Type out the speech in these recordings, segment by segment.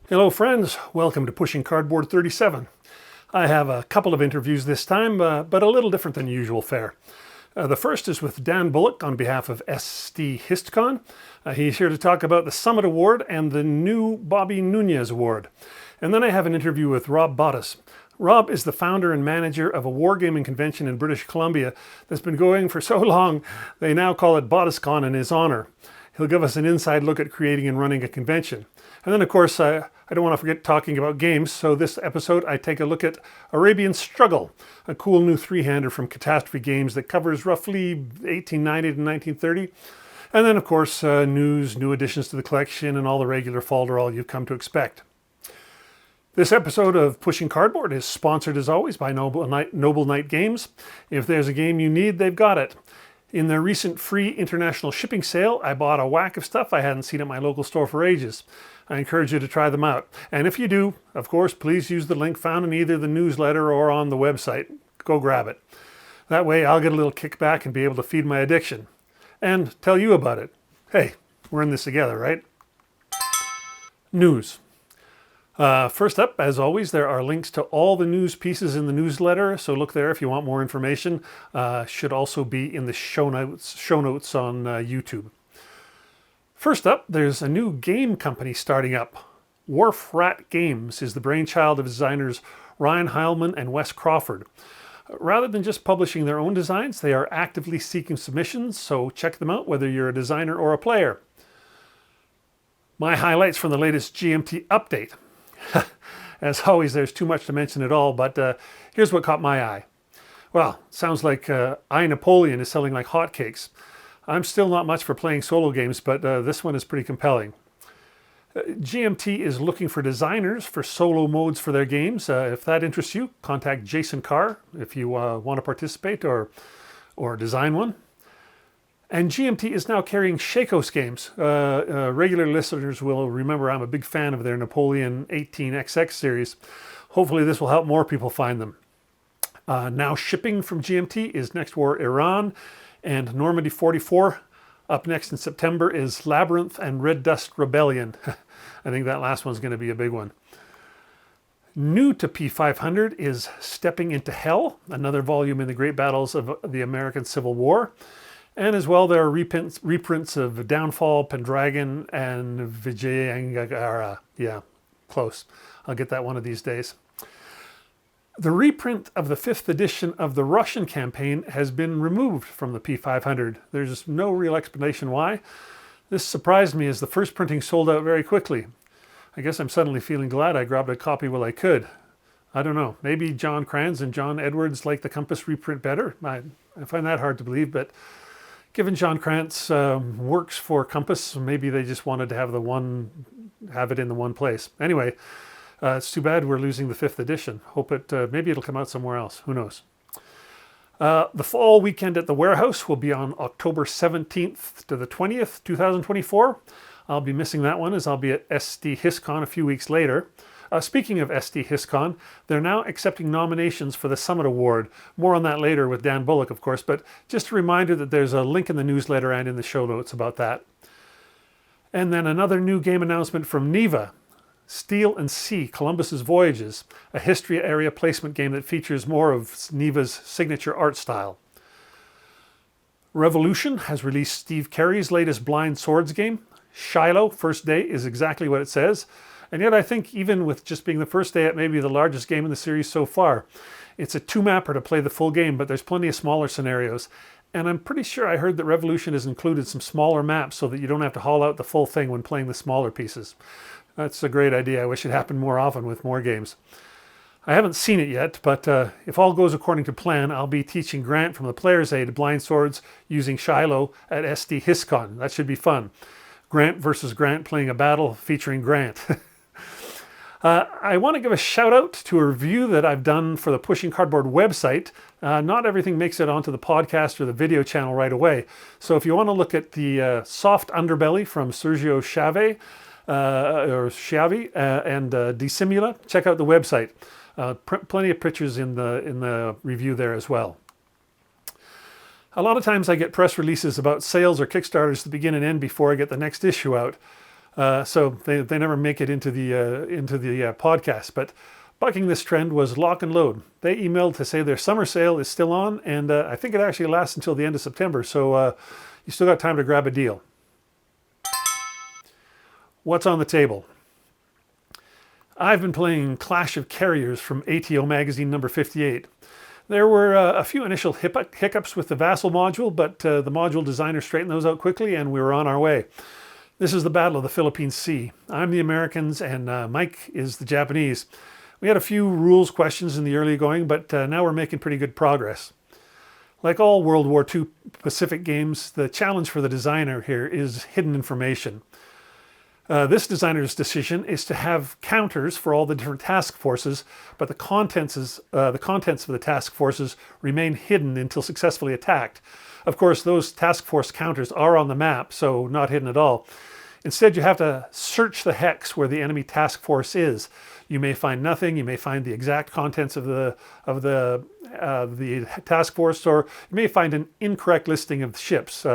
Hello friends, welcome to Pushing Cardboard 37. I have a couple of interviews this time, but a little different than usual fare. The first is with Dan Bullock on behalf of SD HistCon. He's here to talk about the Summit Award and the new Bobby Nunez Award. And then I have an interview with Rob Bottos. Rob is the founder and manager of a wargaming convention in British Columbia that's been going for so long they now call it Bottoscon in his honor. He'll give us an inside look at creating and running a convention. And then, of course, I don't want to forget talking about games, so this episode I take a look at Arabian Struggle, a cool new three-hander from Catastrophe Games that covers roughly 1890 to 1930. And then, of course, news, new additions to the collection, and all the regular falderall you've come to expect. This episode of Pushing Cardboard is sponsored, as always, by Noble Knight Games. If there's a game you need, they've got it. In their recent free international shipping sale, I bought a whack of stuff I hadn't seen at my local store for ages. I encourage you to try them out. And if you do, of course, please use the link found in either the newsletter or on the website. Go grab it. That way I'll get a little kickback and be able to feed my addiction. And tell you about it. Hey, we're in this together, right? News. First up, as always, there are links to all the news pieces in the newsletter, so look there if you want more information. Should also be in the show notes on YouTube. First up, there's a new game company starting up. Wharf Rat Games is the brainchild of designers Ryan Heilman and Wes Crawford. Rather than just publishing their own designs, they are actively seeking submissions, so check them out whether you're a designer or a player. My highlights from the latest GMT update. As always, there's too much to mention at all, but here's what caught my eye. Well, sounds like I, Napoleon, is selling like hotcakes. I'm still not much for playing solo games, but this one is pretty compelling. GMT is looking for designers for solo modes for their games. If that interests you, contact Jason Carr if you want to participate or design one. And GMT is now carrying Shakos games. Regular listeners will remember I'm a big fan of their Napoleon 18XX series. Hopefully this will help more people find them. Now shipping from GMT is Next War Iran and Normandy 44. Up next in September is Labyrinth and Red Dust Rebellion. I think that last one's going to be a big one. New to P500 is Stepping into Hell, another volume in the great battles of the American Civil War. And as well, there are reprints of Downfall, Pendragon, and Vijayangara. Yeah, close. I'll get that one of these days. The reprint of the 5th edition of the Russian campaign has been removed from the P500. There's no real explanation why. This surprised me as the first printing sold out very quickly. I guess I'm suddenly feeling glad I grabbed a copy while I could. I don't know, maybe John Kranz and John Edwards like the Compass reprint better? I find that hard to believe, but given John Krantz works for Compass, maybe they just wanted to have it in the one place. Anyway, it's too bad we're losing the 5th edition. Hope maybe it'll come out somewhere else. Who knows? The fall weekend at the warehouse will be on October 17th to the 20th, 2024. I'll be missing that one as I'll be at SD HistCon a few weeks later. Speaking of SD HistCon, they're now accepting nominations for the Summit Award. More on that later with Dan Bullock, of course, but just a reminder that there's a link in the newsletter and in the show notes about that. And then another new game announcement from Neva, Steel and Sea, Columbus's Voyages, a history area placement game that features more of Neva's signature art style. Revolution has released Steve Carey's latest Blind Swords game. Shiloh, first day, is exactly what it says. And yet I think even with just being the first day, it may be the largest game in the series so far. It's a 2-mapper to play the full game, but there's plenty of smaller scenarios. And I'm pretty sure I heard that Revolution has included some smaller maps so that you don't have to haul out the full thing when playing the smaller pieces. That's a great idea. I wish it happened more often with more games. I haven't seen it yet, but if all goes according to plan, I'll be teaching Grant from the Player's Aid Blind Swords using Shiloh at SD HistCon. That should be fun. Grant versus Grant playing a battle featuring Grant. I want to give a shout out to a review that I've done for the Pushing Cardboard website. Not everything makes it onto the podcast or the video channel right away. So if you want to look at the Soft Underbelly from Sergio Xavi and Dissimula, check out the website. Plenty of pictures in the review there as well. A lot of times I get press releases about sales or Kickstarters that begin and end before I get the next issue out. So they never make it into the podcast. But bucking this trend was Lock and Load. They emailed to say their summer sale is still on, and I think it actually lasts until the end of September. So you still got time to grab a deal. What's on the table? I've been playing Clash of Carriers from ATO Magazine number 58. There were a few initial hiccups with the Vassal module, but the module designer straightened those out quickly and we were on our way. This is the Battle of the Philippine Sea. I'm the Americans and Mike is the Japanese. We had a few rules questions in the early going, but now we're making pretty good progress. Like all World War II Pacific games, the challenge for the designer here is hidden information. This designer's decision is to have counters for all the different task forces, but the contents of the task forces remain hidden until successfully attacked. Of course, those task force counters are on the map, so not hidden at all. Instead, you have to search the hex where the enemy task force is. You may find nothing. You may find the exact contents of the task force, or you may find an incorrect listing of the ships.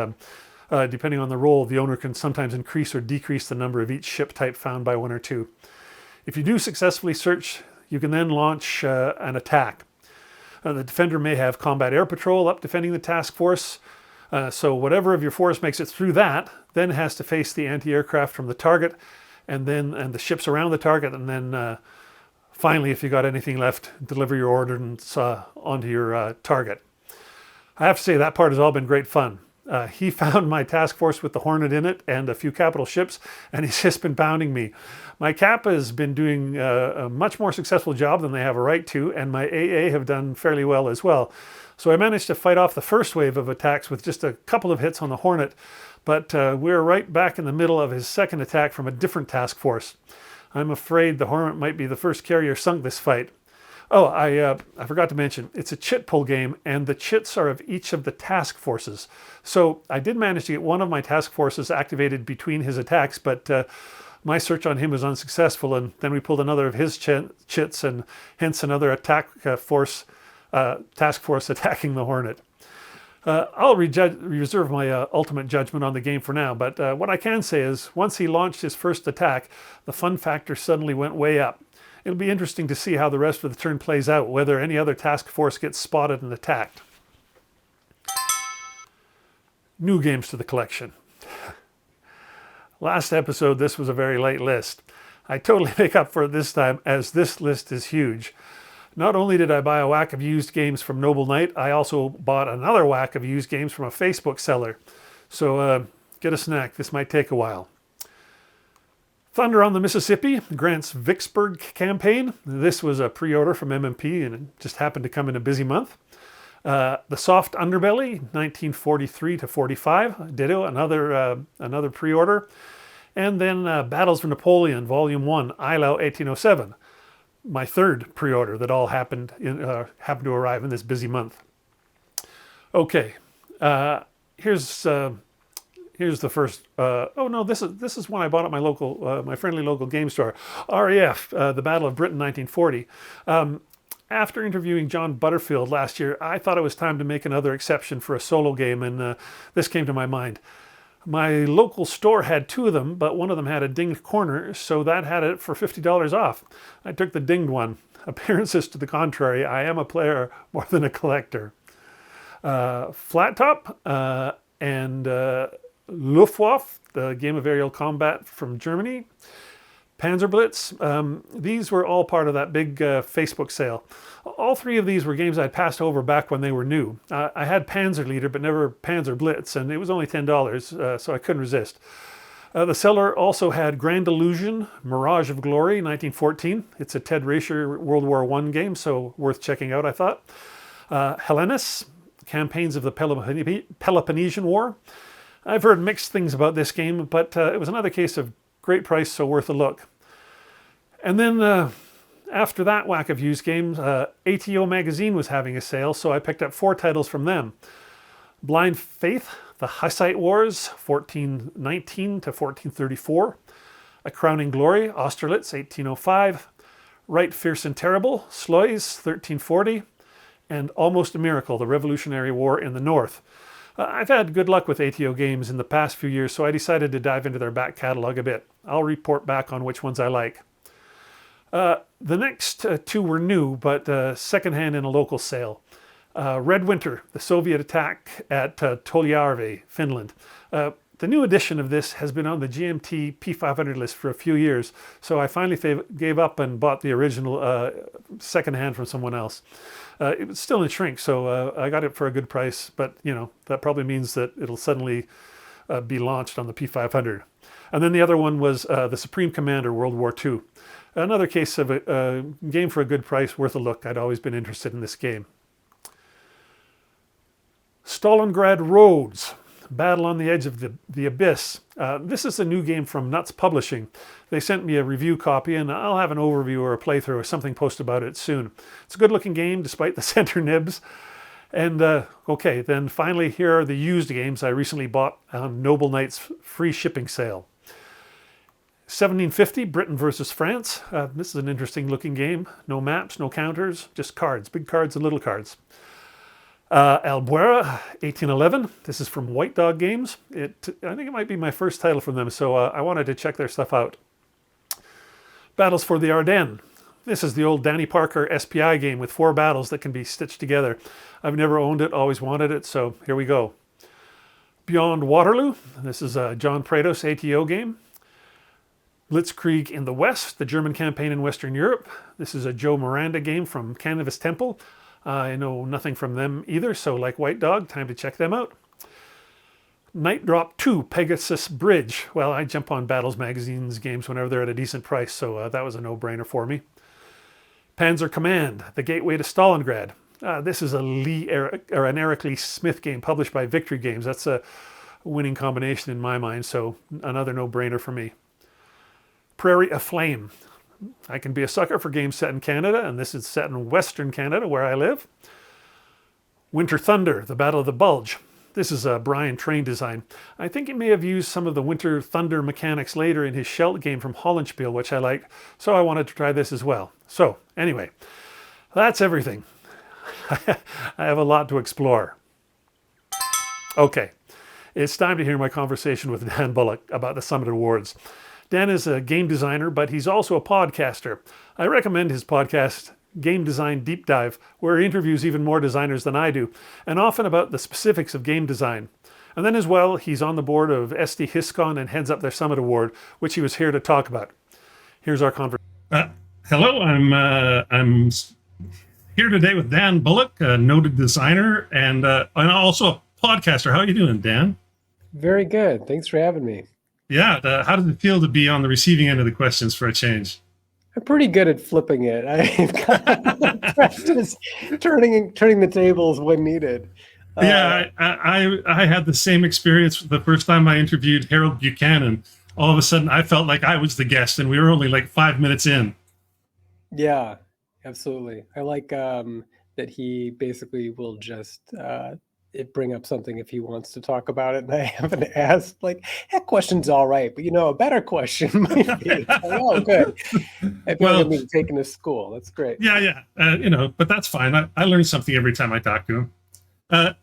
Depending on the role, the owner can sometimes increase or decrease the number of each ship type found by 1 or 2. If you do successfully search, you can then launch an attack. The defender may have combat air patrol up defending the task force. So whatever of your force makes it through that, then has to face the anti-aircraft from the target, and the ships around the target, and then finally, if you got anything left, deliver your ordnance onto your target. I have to say that part has all been great fun. He found my task force with the Hornet in it and a few capital ships, and he's just been pounding me. My Kappa has been doing a much more successful job than they have a right to, and my AA have done fairly well as well. So I managed to fight off the first wave of attacks with just a couple of hits on the Hornet, but we're right back in the middle of his second attack from a different task force. I'm afraid the Hornet might be the first carrier sunk this fight. Oh, I forgot to mention, it's a chit pull game, and the chits are of each of the task forces. So I did manage to get one of my task forces activated between his attacks, but my search on him was unsuccessful, and then we pulled another of his chits, and hence another task force attacking the Hornet. I'll reserve my ultimate judgment on the game for now, but what I can say is once he launched his first attack, the fun factor suddenly went way up. It'll be interesting to see how the rest of the turn plays out, whether any other task force gets spotted and attacked. New games to the collection. Last episode, this was a very light list. I totally make up for it this time, as this list is huge. Not only did I buy a whack of used games from Noble Knight, I also bought another whack of used games from a Facebook seller. So get a snack, this might take a while. Thunder on the Mississippi, Grant's Vicksburg campaign. This was a pre-order from MMP and it just happened to come in a busy month. The Soft Underbelly, 1943 to 45, ditto, another pre-order. And then Battles for Napoleon, Volume 1, Eylau 1807. My third pre-order that all happened to arrive in this busy month. Okay, here's the first. Oh no, this is one I bought at my local, my friendly local game store. RAF, the Battle of Britain, 1940. After interviewing John Butterfield last year, I thought it was time to make another exception for a solo game, and this came to my mind. My local store had two of them, but one of them had a dinged corner, so that had it for $50 off. I took the dinged one. Appearances to the contrary, I am a player more than a collector. Flat Top and Luftwaffe, the game of aerial combat from Germany. Panzerblitz, these were all part of that big Facebook sale. All three of these were games I'd passed over back when they were new. I had Panzerleader, but never Panzerblitz, and it was only $10, so I couldn't resist. The seller also had Grand Illusion, Mirage of Glory, 1914. It's a Ted Racer World War I game, so worth checking out, I thought. Hellenis, Campaigns of the Peloponnesian War. I've heard mixed things about this game, but it was another case of great price, so worth a look. And then after that whack of used games, ATO Magazine was having a sale, so I picked up 4 titles from them. Blind Faith, The Hussite Wars, 1419 to 1434. A Crowning Glory, Austerlitz, 1805. Right Fierce and Terrible, Sluys, 1340. And Almost a Miracle, The Revolutionary War in the North. I've had good luck with ATO games in the past few years, so I decided to dive into their back catalog a bit. I'll report back on which ones I like. The next two were new, but secondhand in a local sale. Red Winter, the Soviet attack at Toljärvi, Finland. The new edition of this has been on the GMT P500 list for a few years, so I finally gave up and bought the original secondhand from someone else. It was still in shrink, so I got it for a good price, but that probably means that it'll suddenly be launched on the P500. And then the other one was the Supreme Commander World War II. Another case of a game for a good price, worth a look. I'd always been interested in this game. Stalingrad Roads, Battle on the Edge of the Abyss. This is a new game from Nuts Publishing. They sent me a review copy, and I'll have an overview or a playthrough or something posted about it soon. It's a good-looking game, despite the center nibs. And okay, then finally, here are the used games I recently bought on Noble Knight's free shipping sale. 1750, Britain versus France. This is an interesting-looking game. No maps, no counters, just cards, big cards and little cards. Albuera, 1811. This is from White Dog Games. I think it might be my first title from them, so I wanted to check their stuff out. Battles for the Ardennes. This is the old Danny Parker SPI game with 4 battles that can be stitched together. I've never owned it, always wanted it, so here we go. Beyond Waterloo. This is a John Prados ATO game. Blitzkrieg in the West, the German campaign in Western Europe. This is a Joe Miranda game from Canvas Temple. I know nothing from them either, so like White Dog, time to check them out. Night Drop 2, Pegasus Bridge. Well, I jump on Battles Magazine's games whenever they're at a decent price, so that was a no-brainer for me. Panzer Command, The Gateway to Stalingrad. This is an Eric Lee Smith game published by Victory Games. That's a winning combination in my mind, so another no-brainer for me. Prairie Aflame. I can be a sucker for games set in Canada, and this is set in Western Canada, where I live. Winter Thunder, The Battle of the Bulge. This is a Brian Train design. I think he may have used some of the Winter Thunder mechanics later in his Schelt game from Hollandspiel, which I like, so I wanted to try this as well. So, anyway, that's everything. I have a lot to explore. Okay, it's time to hear my conversation with Dan Bullock about the Summit Awards. Dan is a game designer, but he's also a podcaster. I recommend his podcast, Game Design Deep Dive, where he interviews even more designers than I do, and often about the specifics of game design. And then as well, he's on the board of SD Hiscon and heads up their Summit Award, which he was here to talk about. Here's our conversation. Hello, I'm here today with Dan Bullock, a noted designer and also a podcaster. How are you doing, Dan? Very good. Thanks for having me. Yeah, how did it feel to be on the receiving end of the questions for a change? I'm pretty good at flipping it. I've got practice turning the tables when needed. Yeah, I had the same experience the first time I interviewed Harold Buchanan. All of a sudden, I felt like I was the guest, and we were only like 5 minutes in. Yeah, absolutely. I like that he basically will just bring up something if he wants to talk about it, and I haven't asked, like, that question's all right, but a better question might be, oh, good. I feel like I'm being taken to school. That's great. Yeah. But that's fine. I learn something every time I talk to him.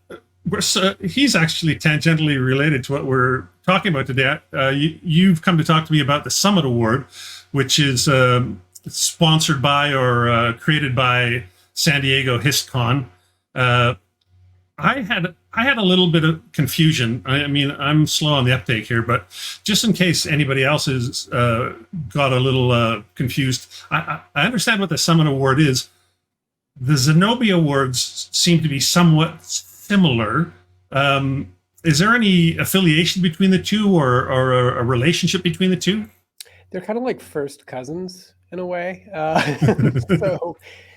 He's actually tangentially related to what we're talking about today. You've come to talk to me about the Summit Award, which is sponsored by or created by San Diego HistCon. I had a little bit of confusion. I mean, I'm slow on the uptake here, but just in case anybody else has got a little confused, I understand what the Summit Award is. The Zenobia Awards seem to be somewhat similar. Is there any affiliation between the two or a relationship between the two? They're kind of like first cousins in a way.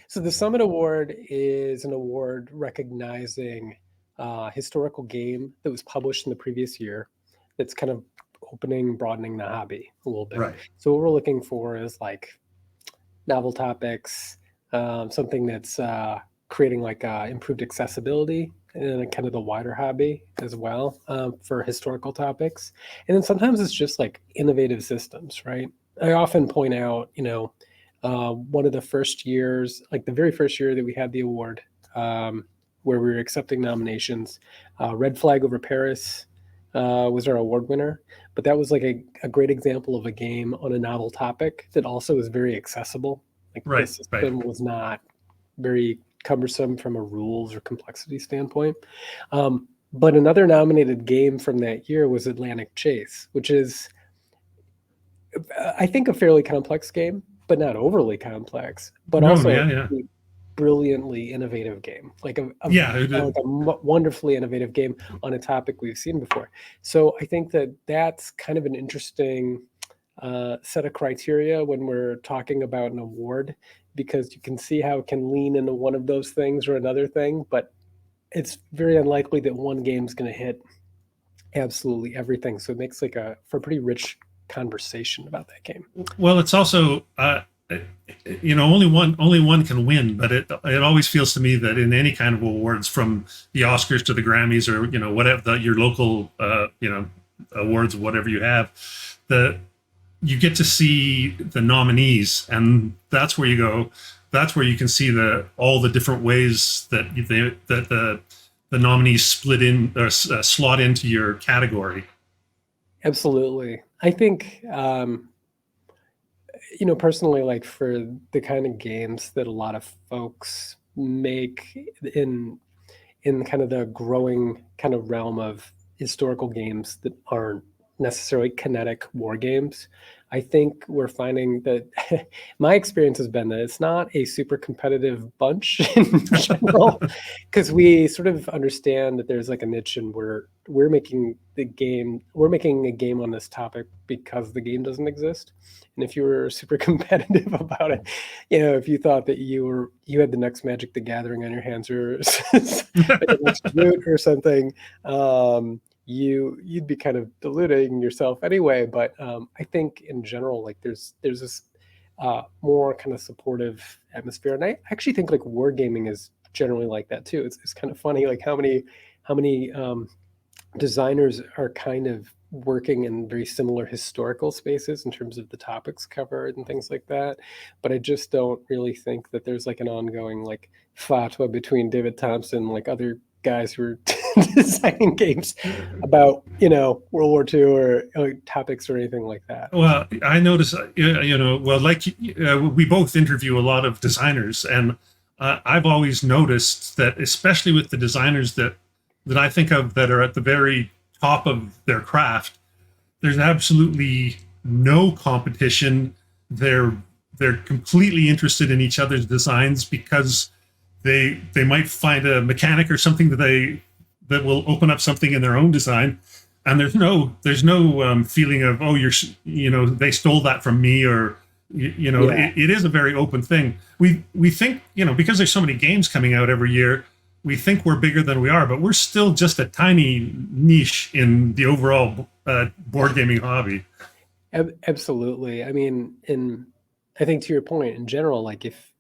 So the Summit Award is an award recognizing a historical game that was published in the previous year that's kind of broadening the hobby a little bit. Right. So what we're looking for is like novel topics, something that's creating like improved accessibility and kind of the wider hobby as well for historical topics. And then sometimes it's just like innovative systems, right? I often point out, one of the first years, like the very first year that we had the award, where we were accepting nominations. Red Flag Over Paris was our award winner, but that was like a great example of a game on a novel topic that also is very accessible. Like the Right, right. system was not very cumbersome from a rules or complexity standpoint. But another nominated game from that year was Atlantic Chase, which is, I think, a fairly complex game, but not overly complex, but No, also yeah, yeah. a brilliantly innovative game, like Yeah, wonderfully innovative game on a topic we've seen before. So I think that that's kind of an interesting set of criteria when we're talking about an award, because you can see how it can lean into one of those things or another thing, but it's very unlikely that one game's going to hit absolutely everything. So it makes like for a pretty rich conversation about that game. well, it's also only one can win, but it always feels to me that in any kind of awards, from the Oscars to the Grammys, or whatever your local awards, whatever you have, the you get to see the nominees, and that's where you go. That's where you can see all the different ways that the nominees split in or slot into your category. Absolutely. I think, personally, like for the kind of games that a lot of folks make in kind of the growing kind of realm of historical games that aren't necessarily kinetic war games, I think we're finding that my experience has been that it's not a super competitive bunch in general, because we sort of understand that there's like a niche, and we're making a game on this topic because the game doesn't exist. And if you were super competitive about it, if you thought that you had the next Magic the Gathering on your hands, or the next Root or something, you'd be kind of diluting yourself anyway. But I think in general, like there's this more kind of supportive atmosphere, and I actually think like wargaming is generally like that too. It's kind of funny, like how many designers are kind of working in very similar historical spaces in terms of the topics covered and things like that. But I just don't really think that there's like an ongoing like fatwa between David Thompson and like other guys who are designing games about World War II or topics or anything like that. Well, I notice, well, like we both interview a lot of designers, and I've always noticed that, especially with the designers that I think of that are at the very top of their craft, there's absolutely no competition. They're completely interested in each other's designs, because they might find a mechanic or something that will open up something in their own design, and there's no feeling of, oh, they stole that from me, or Yeah. it is a very open thing. We think, because there's so many games coming out every year, we think we're bigger than we are, but we're still just a tiny niche in the overall board gaming hobby. Absolutely. I mean, and I think to your point, in general, like if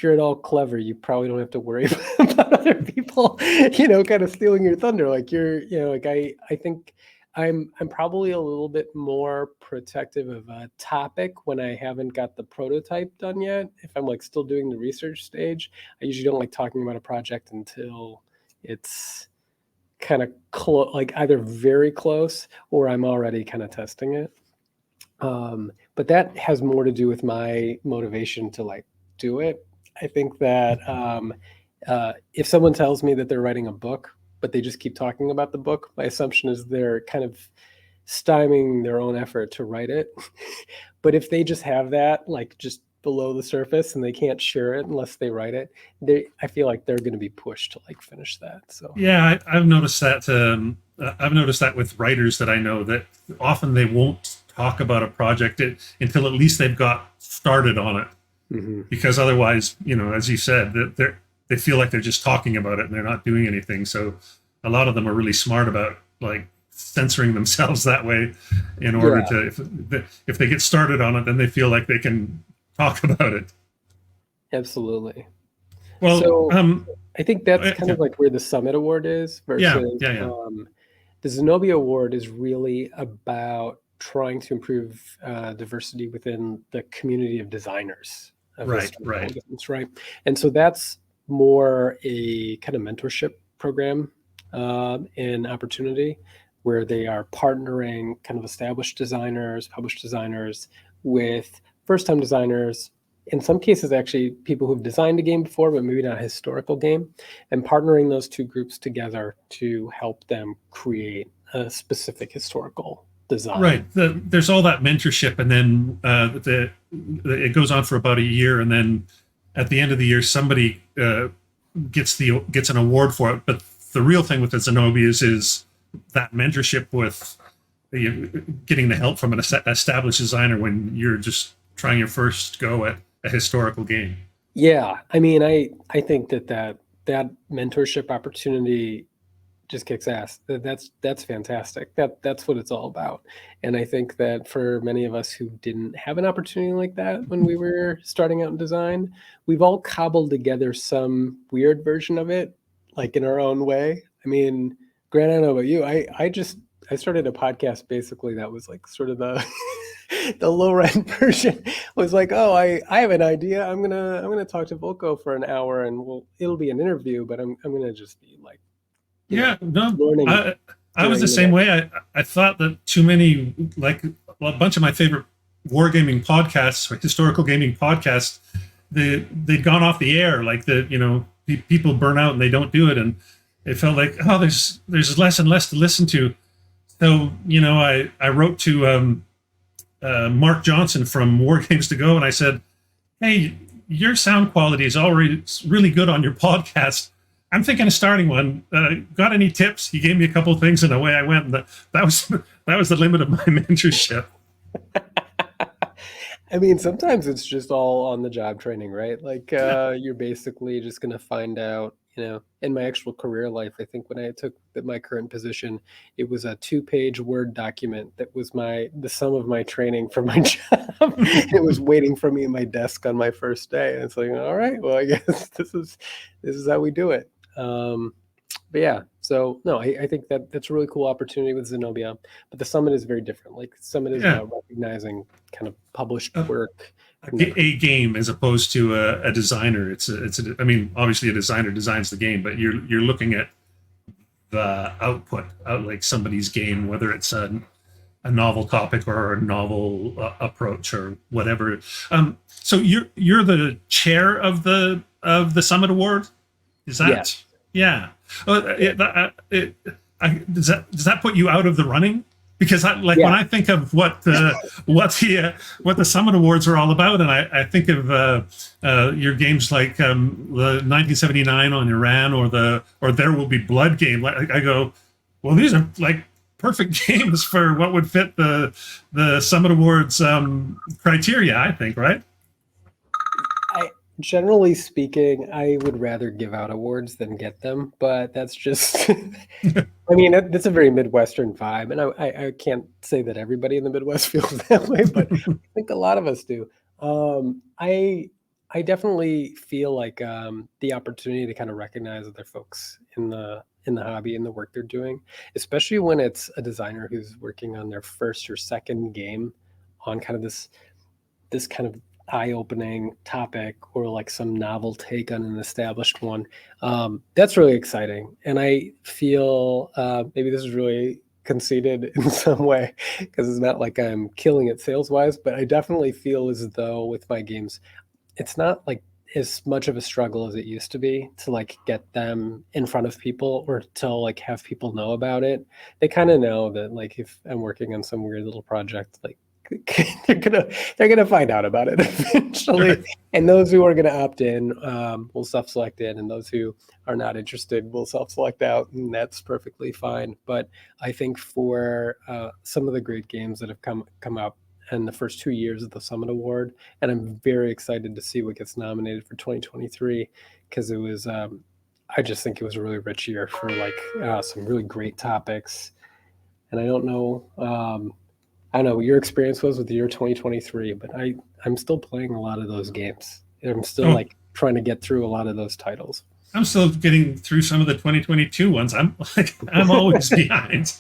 you're at all clever, you probably don't have to worry about other people, kind of stealing your thunder. Like like I think I'm probably a little bit more protective of a topic when I haven't got the prototype done yet. If I'm like still doing the research stage, I usually don't like talking about a project until it's kind of like either very close or I'm already kind of testing it. But that has more to do with my motivation to like do it. I think that if someone tells me that they're writing a book, but they just keep talking about the book, my assumption is they're kind of stymieing their own effort to write it. But if they just have that like just below the surface and they can't share it unless they write it, I feel like they're going to be pushed to like finish that. So Yeah, I've noticed that. I've noticed that with writers that I know, that often they won't talk about a project until at least they've got started on it, because otherwise, as you said, that they feel like they're just talking about it and they're not doing anything. So a lot of them are really smart about like censoring themselves that way, in order yeah, to, if they get started on it, then they feel like they can talk about it. absolutely. Well, So I think that's kind yeah, of like where the Summit Award is yeah, versus yeah, yeah. the Zenobia Award is really about trying to improve diversity within the community of designers of Right, historical right. games, right? And so that's more a kind of mentorship program and opportunity where they are partnering kind of established designers, published designers with first-time designers, in some cases actually people who've designed a game before, but maybe not a historical game, and partnering those two groups together to help them create a specific historical design. Right. There's all that mentorship, and then it goes on for about a year, and then at the end of the year, somebody gets an award for it. But the real thing with the Zenobias is that mentorship with getting the help from an established designer when you're just trying your first go at a historical game. Yeah, I mean, I think that mentorship opportunity just kicks ass. That's fantastic. That's what it's all about. And I think that for many of us who didn't have an opportunity like that when we were starting out in design, we've all cobbled together some weird version of it, like in our own way. I mean, Grant, I don't know about you. I started a podcast basically that was like sort of the the low rent version. Was like, oh, I have an idea. I'm gonna talk to Volko for an hour, and it'll be an interview, but I'm gonna just be like, yeah, no, learning. I was the same way. I thought that too many, like a bunch of my favorite wargaming podcasts, or historical gaming podcasts, they'd gone off the air. Like people burn out and they don't do it, and it felt like, oh, there's less and less to listen to. So I wrote to Mark Johnson from War Games to Go, and I said, hey, your sound quality is already really good on your podcast. I'm thinking of starting one. Got any tips? He gave me a couple of things, and away I went. And that was the limit of my mentorship. I mean, sometimes it's just all on the job training, right? Like you're basically just going to find out. In my actual career life, I think when I took my current position, it was a 2-page Word document that was the sum of my training for my job. It was waiting for me at my desk on my first day. And it's like, all right, well, I guess this is how we do it. But yeah, so no, I think that's a really cool opportunity with Zenobia. But the summit is very different. Like Summit is about recognizing kind of published work. A game as opposed to a designer. I mean, obviously a designer designs the game, but you're looking at the output out like somebody's game, whether it's a novel topic or a novel approach or whatever. So you're the chair of the Summit Award. Is that? Yes. Yeah. Does that put you out of the running? Because when I think of what the Summit Awards are all about, and I think of your games like the 1979 on Iran or There Will Be Blood game, I go, well, these are like perfect games for what would fit the Summit Awards criteria, I think, right? Generally speaking, I would rather give out awards than get them, but that's just, I mean, that's a very Midwestern vibe. And I can't say that everybody in the Midwest feels that way, but I think a lot of us do. I definitely feel like the opportunity to kind of recognize other folks in the hobby and the work they're doing, especially when it's a designer who's working on their first or second game on kind of this kind of eye-opening topic or like some novel take on an established one. That's really exciting. And I feel maybe this is really conceited in some way because it's not like I'm killing it sales-wise, but I definitely feel as though with my games, it's not like as much of a struggle as it used to be to like get them in front of people or to like have people know about it. They kind of know that like if I'm working on some weird little project, like they're gonna find out about it eventually. Right. And those who are gonna opt in will self-select in, and those who are not interested will self-select out, and that's perfectly fine. But I think for some of the great games that have come up in the first 2 years of the Summit Award, and I'm very excited to see what gets nominated for 2023 because it was I just think it was a really rich year for like some really great topics. And I don't know what your experience was with the year 2023, but I'm still playing a lot of those games. I'm still like trying to get through a lot of those titles. I'm still getting through some of the 2022 ones. I'm always behind.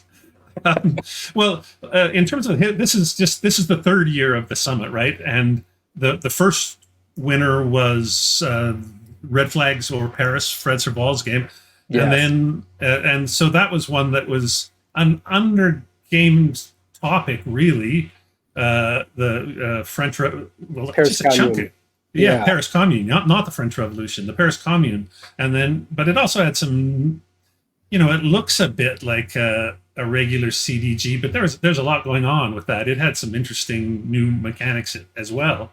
Well, in terms of this is the third year of the summit, right? And the first winner was Red Flags Over Paris, Fred Serval's game, and Yes. then and so that was one that was an under games topic, really. The French, well, Paris just a chunk Commune. of, yeah, Yeah. Paris Commune, not the French Revolution, the Paris Commune, and then, but it also had some, it looks a bit like a regular CDG, but there's a lot going on with that. It had some interesting new mechanics as well.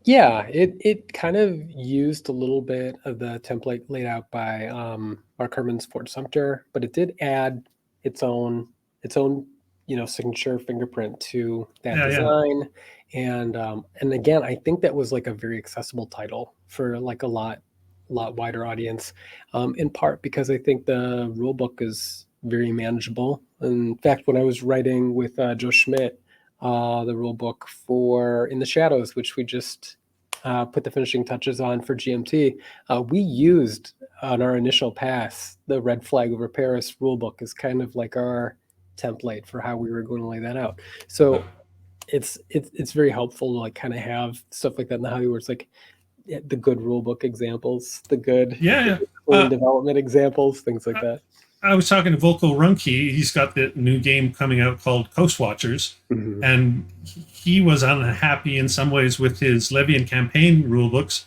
Yeah, it kind of used a little bit of the template laid out by Mark Herman's Fort Sumter, but it did add its own signature fingerprint to that Yeah, yeah. design. And again, I think that was like a very accessible title for like a lot wider audience, in part because I think the rule book is very manageable. In fact, when I was writing with Joe Schmidt, the rule book for In the Shadows, which we just put the finishing touches on for GMT, we used on our initial pass the Red Flag Over Paris rulebook as kind of like our template for how we were going to lay that out. So it's very helpful to like kind of have stuff like that in the hobby where it's like the good rulebook examples, the good Yeah, clean development examples, things like that. I was talking to Volko Runke. He's got the new game coming out called Coast Watchers, Mhm. and he was unhappy in some ways with his Levy and Campaign rulebooks.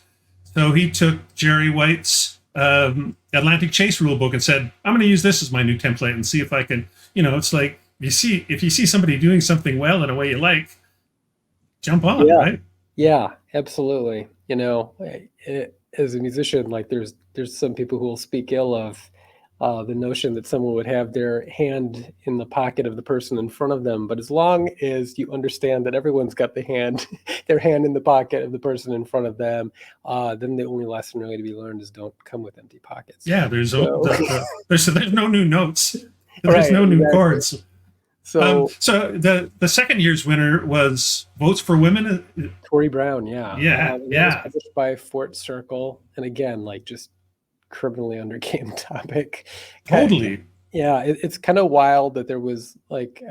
So he took Jerry White's Atlantic Chase rulebook and said, "I'm going to use this as my new template and see if I can." It's like if you see somebody doing something well in a way you like, jump on, Yeah. right? Yeah, absolutely. As a musician, like there's some people who will speak ill of the notion that someone would have their hand in the pocket of the person in front of them. But as long as you understand that everyone's got their hand in the pocket of the person in front of them, then the only lesson really to be learned is don't come with empty pockets. Yeah, there's no new notes. There's Right, no new exactly. chords. So So the second year's winner was Votes for Women. Tori Brown, yeah. Yeah, And that was yeah. published by Fort Circle. And again, like just criminally under game topic. Totally. Yeah, it's kind of wild that there was like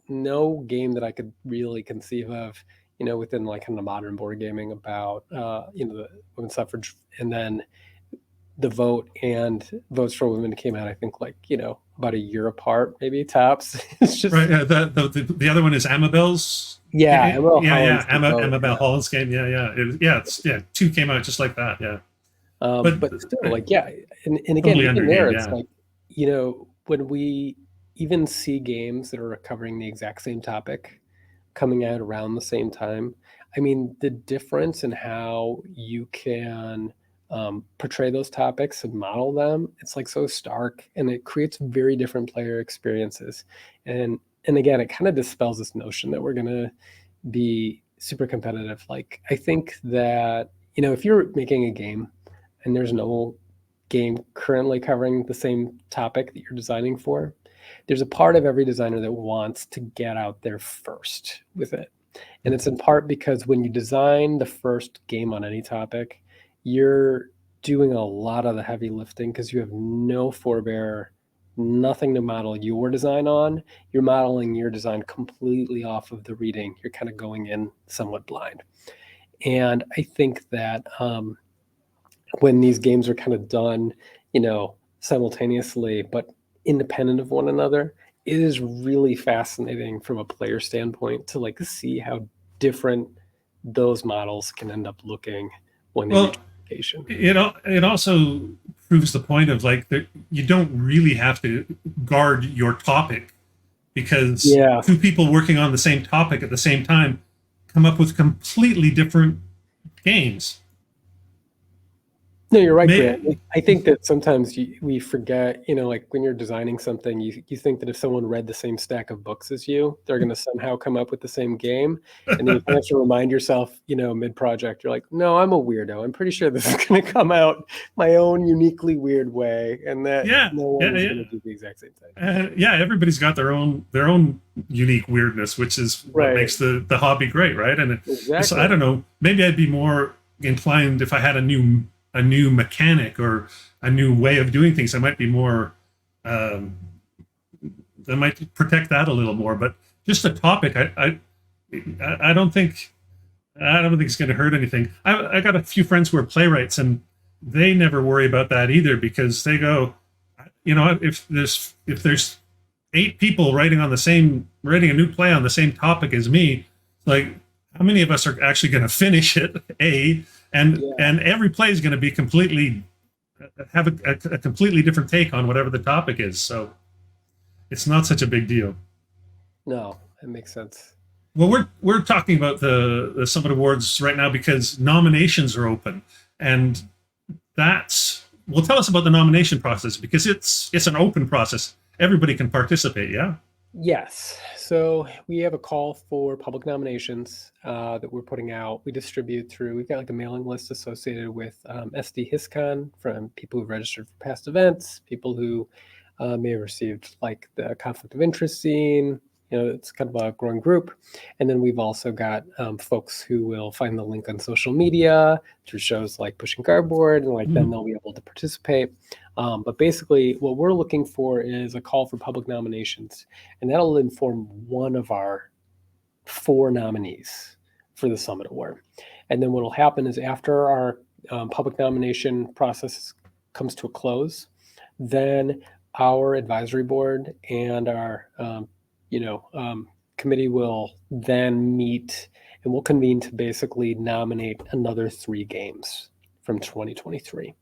no game that I could really conceive of, within like kind of modern board gaming about the women's suffrage, and then the vote and Votes for Women came out, I think, like about a year apart, maybe tops. It's just Right. The other one is Amabel's. yeah, Amabel Holland's game. Yeah. Two came out just like that. Yeah. But still, like, yeah, and again, Totally even under there, game, it's yeah. like, when we even see games that are covering the exact same topic coming out around the same time, I mean, the difference in how you can portray those topics and model them, it's like so stark, and it creates very different player experiences. And again, it kind of dispels this notion that we're gonna be super competitive. Like, I think that, if you're making a game and there's no game currently covering the same topic that you're designing for, there's a part of every designer that wants to get out there first with it. And it's in part because when you design the first game on any topic, you're doing a lot of the heavy lifting because you have no forebear, nothing to model your design on. You're modeling your design completely off of the reading. You're kind of going in somewhat blind. And I think that when these games are kind of done, simultaneously, but independent of one another, it is really fascinating from a player standpoint to like see how different those models can end up looking when they reach application. It also proves the point of like that you don't really have to guard your topic, because two people working on the same topic at the same time come up with completely different games. No, you're right, Grant. I think that sometimes we forget, like when you're designing something, you think that if someone read the same stack of books as you, they're going to somehow come up with the same game. And then you have to remind yourself, mid-project, you're like, no, I'm a weirdo. I'm pretty sure this is going to come out my own uniquely weird way. And that no one is going to do the exact same thing. Everybody's got their own unique weirdness, which is what makes the hobby great, right? And exactly. I don't know, maybe I'd be more inclined if I had a new mechanic or a new way of doing things. I might be more I might protect that a little more, but just the topic, I don't think it's going to hurt anything. I got a few friends who are playwrights, and they never worry about that either, because they go, if there's 8 people writing a new play on the same topic as me, like, how many of us are actually going to finish it? And every play is going to be completely have a completely different take on whatever the topic is. So it's not such a big deal. No, it makes sense. Well, we're talking about the Summit Awards right now because nominations are open, and tell us about the nomination process, because it's an open process. Everybody can participate. Yeah. Yes. So we have a call for public nominations that we're putting out. We've got like a mailing list associated with SD-HISCON, from people who've registered for past events, people who may have received like the conflict of interest scene. It's kind of a growing group. And then we've also got folks who will find the link on social media through shows like Pushing Cardboard, and then they'll be able to participate. But basically what we're looking for is a call for public nominations, and that'll inform one of our 4 nominees for the Summit Award. And then what will happen is, after our public nomination process comes to a close, then our advisory board and our committee will then meet, and we'll convene to basically nominate another 3 games from 2023.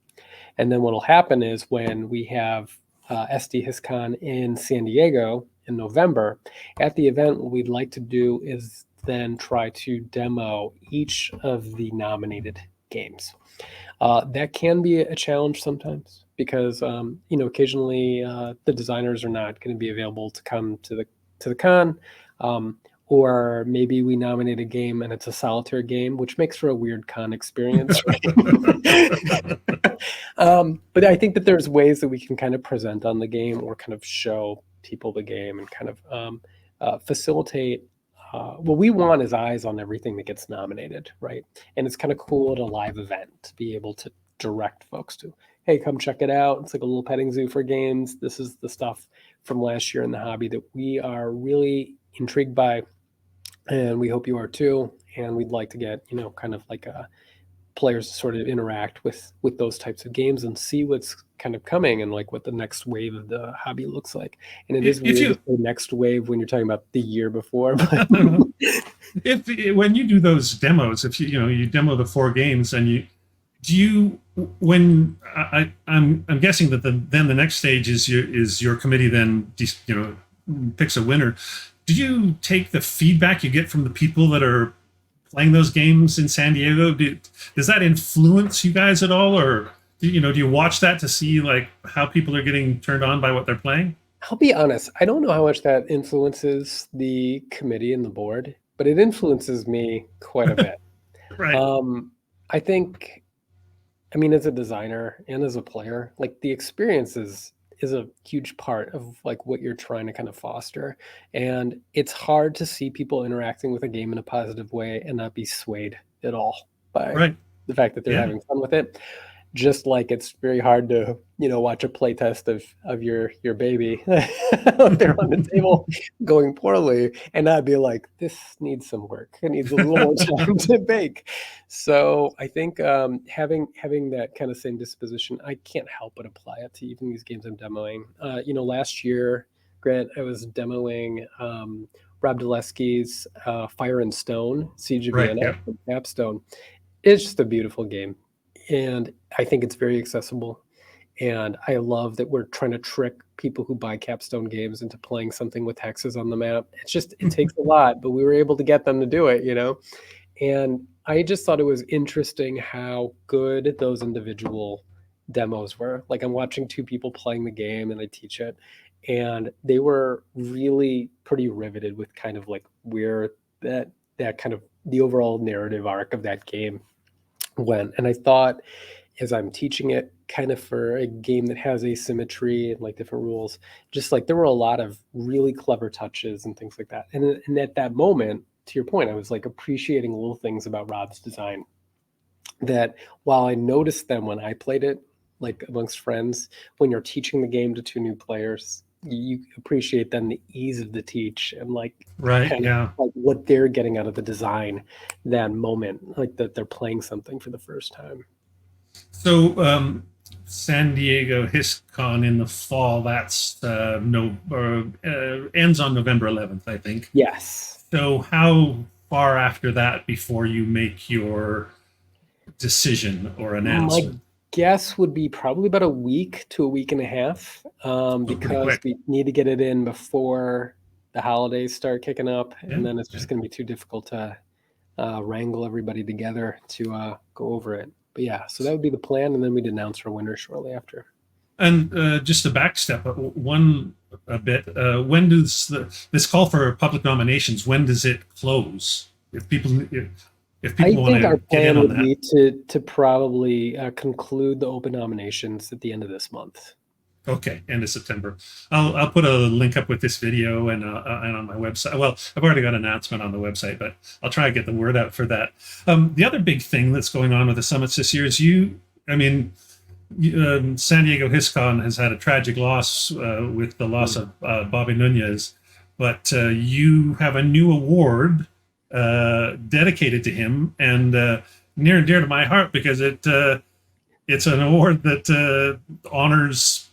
And then what will happen is, when we have SD-HISCON in San Diego in November, at the event, what we'd like to do is then try to demo each of the nominated games. That can be a challenge sometimes, because occasionally the designers are not going to be available to come to the con, or maybe we nominate a game and it's a solitaire game, which makes for a weird con experience. But I think that there's ways that we can kind of present on the game, or kind of show people the game, and kind of facilitate. What we want is eyes on everything that gets nominated, right? And it's kind of cool at a live event to be able to direct folks to, hey, come check it out. It's like a little petting zoo for games. This is the stuff from last year in the hobby that we are really intrigued by, and we hope you are too. And we'd like to get, kind of like players to sort of interact with those types of games and see what's kind of coming, and like what the next wave of the hobby looks like. And it is weird to say next wave when you're talking about the year before. But when you do those demos, if you demo the 4 games, and I'm guessing that then the next stage is your committee then picks a winner. Do you take the feedback you get from the people that are playing those games in San Diego? Does that influence you guys at all, or do you watch that to see like how people are getting turned on by what they're playing? I'll be honest, I don't know how much that influences the committee and the board, but it influences me quite a bit. Right. I think, as a designer and as a player, like the experience is a huge part of like what you're trying to kind of foster. And it's hard to see people interacting with a game in a positive way and not be swayed at all by the fact that they're having fun with it. Just like it's very hard to, watch a play test of your baby out there on the table going poorly and not be like, this needs some work. It needs a little more time to bake. So I think having that kind of same disposition, I can't help but apply it to even these games I'm demoing. Last year, Grant, I was demoing Rob Dulesky's Fire and Stone, Siege of Vienna from Capstone. It's just a beautiful game. And I think it's very accessible. And I love that we're trying to trick people who buy Capstone games into playing something with hexes on the map. It takes a lot, but we were able to get them to do it, And I just thought it was interesting how good those individual demos were. Like, I'm watching 2 people playing the game and I teach it, and they were really pretty riveted with kind of like where that kind of the overall narrative arc of that game went. And I thought, as I'm teaching it, kind of for a game that has asymmetry and like different rules, just like there were a lot of really clever touches and things like that. And at that moment, to your point, I was like appreciating little things about Rob's design that, while I noticed them when I played it, like amongst friends, when you're teaching the game to 2 new players, you appreciate then the ease of the teach and like like what they're getting out of the design that moment, like that they're playing something for the first time. San Diego HISCon in the fall, that's ends on November 11th, I think. Yes. So how far after that before you make your decision or My announcement? guess would be probably about a week to a week and a half, Pretty because quick. we need to get it in before the holidays start kicking up, Yeah, and then it's yeah. just going to be too difficult to wrangle everybody together to go over it. But yeah, so that would be the plan, and then we'd announce our winner shortly after. And just to backstep one a bit, when does this call for public nominations? When does it close? If I people want think our to get in plan on would that, be to probably conclude the open nominations at the end of this month. okay, end of September. I'll put a link up with this video and on my website. Well, I've already got an announcement on the website, but I'll try to get the word out for that. The other big thing that's going on with the summits this year is San Diego HISCON has had a tragic loss with the loss of Bobby Nunez, but you have a new award dedicated to him, and near and dear to my heart because it's an award that honors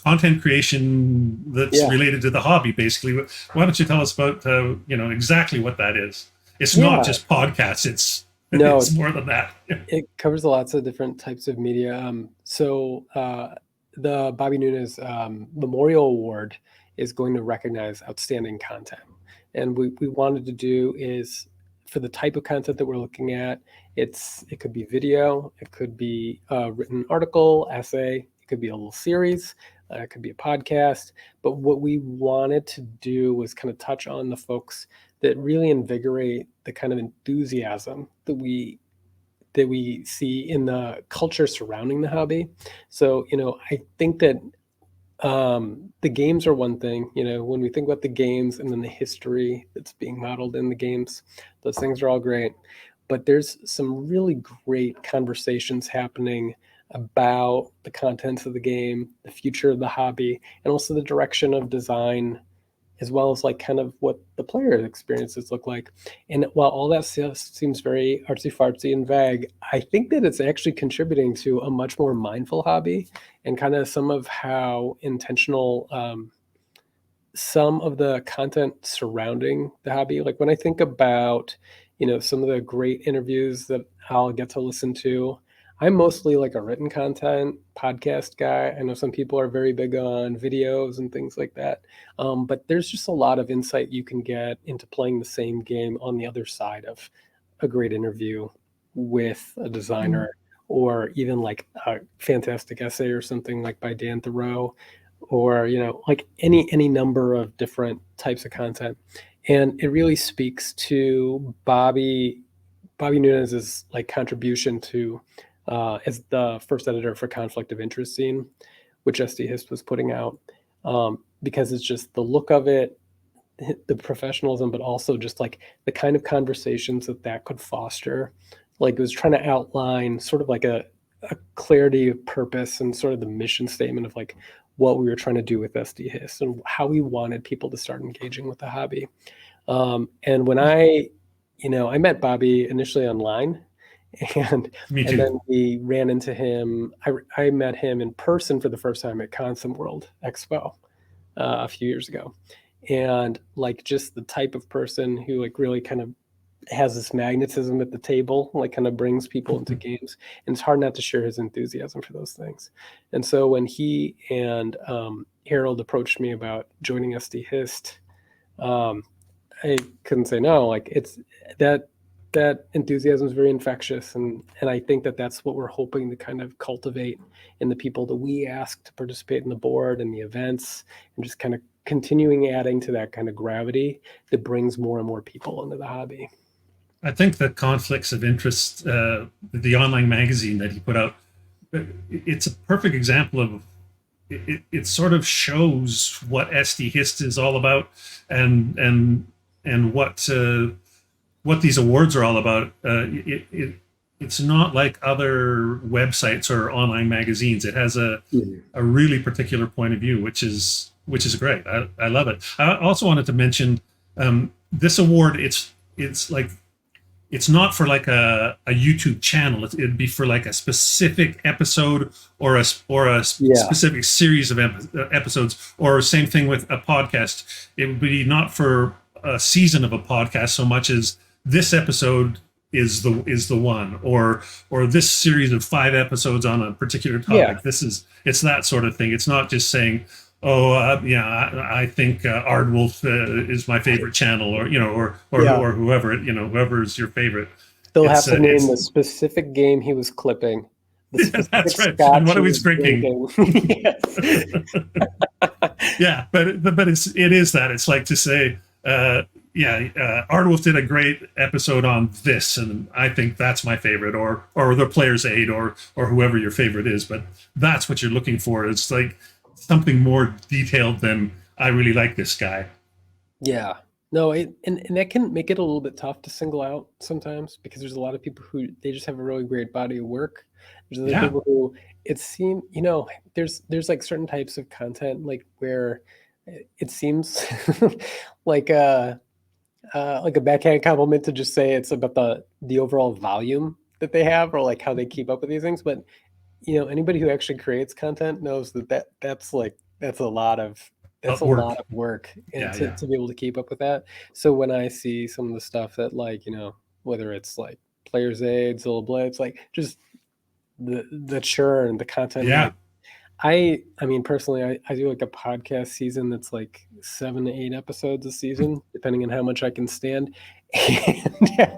content creation that's related to the hobby. Basically, why don't you tell us about exactly what that is? It's not just podcasts. It's more than that. It covers lots of different types of media. The Bobby Nunez Memorial Award is going to recognize outstanding content. And we wanted to do is, for the type of content that we're looking at, it could be video, it could be a written article, essay, it could be a little series, it could be a podcast. But what we wanted to do was kind of touch on the folks that really invigorate the kind of enthusiasm that we see in the culture surrounding the hobby. So, I think that the games are one thing. When we think about the games and then the history that's being modeled in the games, those things are all great. But there's some really great conversations happening about the contents of the game, the future of the hobby, and also the direction of design, as well as like kind of what the player experiences look like. And while all that stuff seems very artsy fartsy and vague, I think that it's actually contributing to a much more mindful hobby, and kind of some of how intentional some of the content surrounding the hobby. Like when I think about, some of the great interviews that I'll get to listen to, I'm mostly like a written content podcast guy. I know some people are very big on videos and things like that. But there's just a lot of insight you can get into playing the same game on the other side of a great interview with a designer, or even like a fantastic essay or something like by Dan Thoreau, or, like any number of different types of content. And it really speaks to Bobby Nunez's like contribution to as the first editor for Conflict of Interest Scene, which SD Hist was putting out, because it's just the look of it, the professionalism, but also just like the kind of conversations that could foster. Like it was trying to outline sort of like a clarity of purpose and sort of the mission statement of like what we were trying to do with SD Hist and how we wanted people to start engaging with the hobby. And when I met Bobby initially online, and then we ran into him. I met him in person for the first time at Consim World Expo a few years ago, and like just the type of person who like really kind of has this magnetism at the table, like kind of brings people into games, and it's hard not to share his enthusiasm for those things. And so when he and Harold approached me about joining SD Hist, I couldn't say no. Like it's that enthusiasm is very infectious, and I think that that's what we're hoping to kind of cultivate in the people that we ask to participate in the board and the events, and just kind of continuing adding to that kind of gravity that brings more and more people into the hobby. I think the conflicts of interest, the online magazine that he put out, it's a perfect example of it sort of shows what SD Hist is all about, and what these awards are all about. It's not like other websites or online magazines. It has a really particular point of view, which is great. I love it. I also wanted to mention this award. It's like it's not for like a YouTube channel. It'd be for like a specific episode or a Yeah. specific series of episodes, or same thing with a podcast. It would be not for a season of a podcast so much as this episode is the one, or this series of 5 episodes on a particular topic. Yeah. It's that sort of thing. It's not just saying, oh, I think Aardwolf is my favorite channel, or Yeah. or whoever, whoever's your favorite. They'll have It's, to name it's- the specific game he was clipping. The specific That's right. scotch And what he he was drinking. Yes. Yeah, but it is that. It's like to say, Aardwolf did a great episode on this, and I think that's my favorite, or the Player's Aid, or whoever your favorite is. But that's what you're looking for. It's like something more detailed than I really like this guy. Yeah. No, and that can make it a little bit tough to single out sometimes, because there's a lot of people who they just have a really great body of work. There's other Yeah. people who it seems, there's like certain types of content like where it seems like a backhand compliment to just say it's about the overall volume that they have, or like how they keep up with these things. But anybody who actually creates content knows that's a lot of Work. lot of work, and Yeah, to be able to keep up with that. So when I see some of the stuff that, like, whether it's like Player's Aid, Zilla Blitz, like just the churn, the content. Yeah. Like, I mean, personally, I do like a podcast season that's like 7 to 8 episodes a season, depending on how much I can stand. And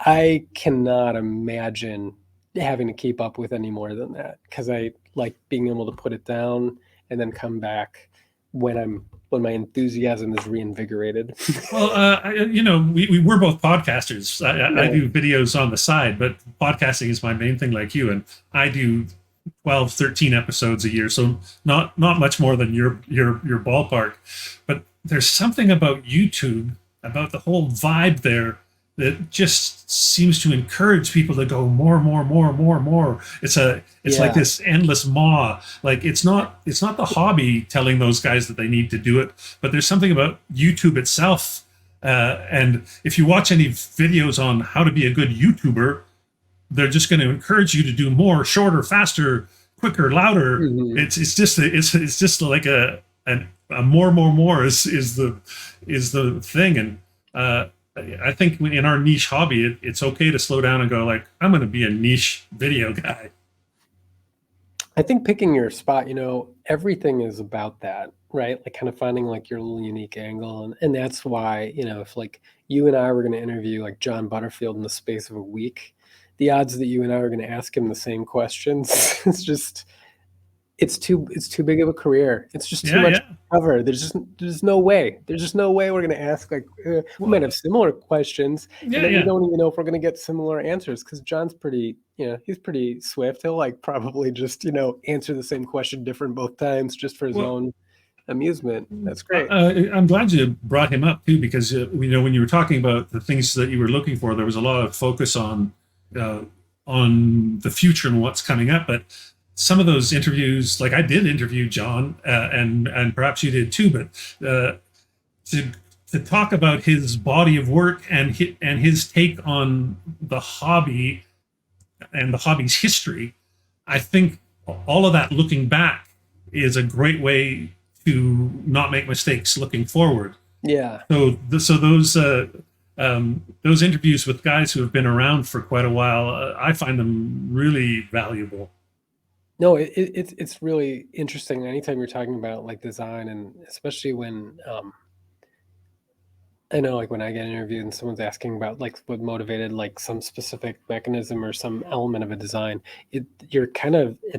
I cannot imagine having to keep up with any more than that, because I like being able to put it down and then come back when my enthusiasm is reinvigorated. Well, we're both podcasters. I do videos on the side, but podcasting is my main thing, like you. And I do 12, 13 episodes a year, so not much more than your ballpark. But there's something about YouTube, about the whole vibe there, that just seems to encourage people to go more. It's like this endless maw. Like it's not the hobby telling those guys that they need to do it, but there's something about YouTube itself. And if you watch any videos on how to be a good YouTuber, they're just going to encourage you to do more, shorter, faster, quicker, louder. Mhm. It's just like a more is the thing. And I think in our niche hobby, it's okay to slow down and go, like, I'm going to be a niche video guy. I think picking your spot, everything is about that, right? Like kind of finding like your little unique angle. And that's why, if like you and I were going to interview like John Butterfield in the space of a week, the odds that you and I are going to ask him the same questions, it's too big of a career. It's just too much to cover. There's no way. There's just no way we're going to ask, like, we might have similar questions. And then we don't even know if we're going to get similar answers, because John's pretty, he's pretty swift. He'll like probably just, answer the same question different both times just for his own amusement. That's great. I'm glad you brought him up too, because when you were talking about the things that you were looking for, there was a lot of focus on the future and what's coming up. But some of those interviews, like I did interview John, and perhaps you did too, but to talk about his body of work and his take on the hobby and the hobby's history, I think all of that looking back is a great way to not make mistakes looking forward. Yeah. So those interviews with guys who have been around for quite a while, I find them really valuable. No, it's really interesting anytime you're talking about like design, and especially when I know, like when I get interviewed and someone's asking about like what motivated like some specific mechanism or some element of a design, it's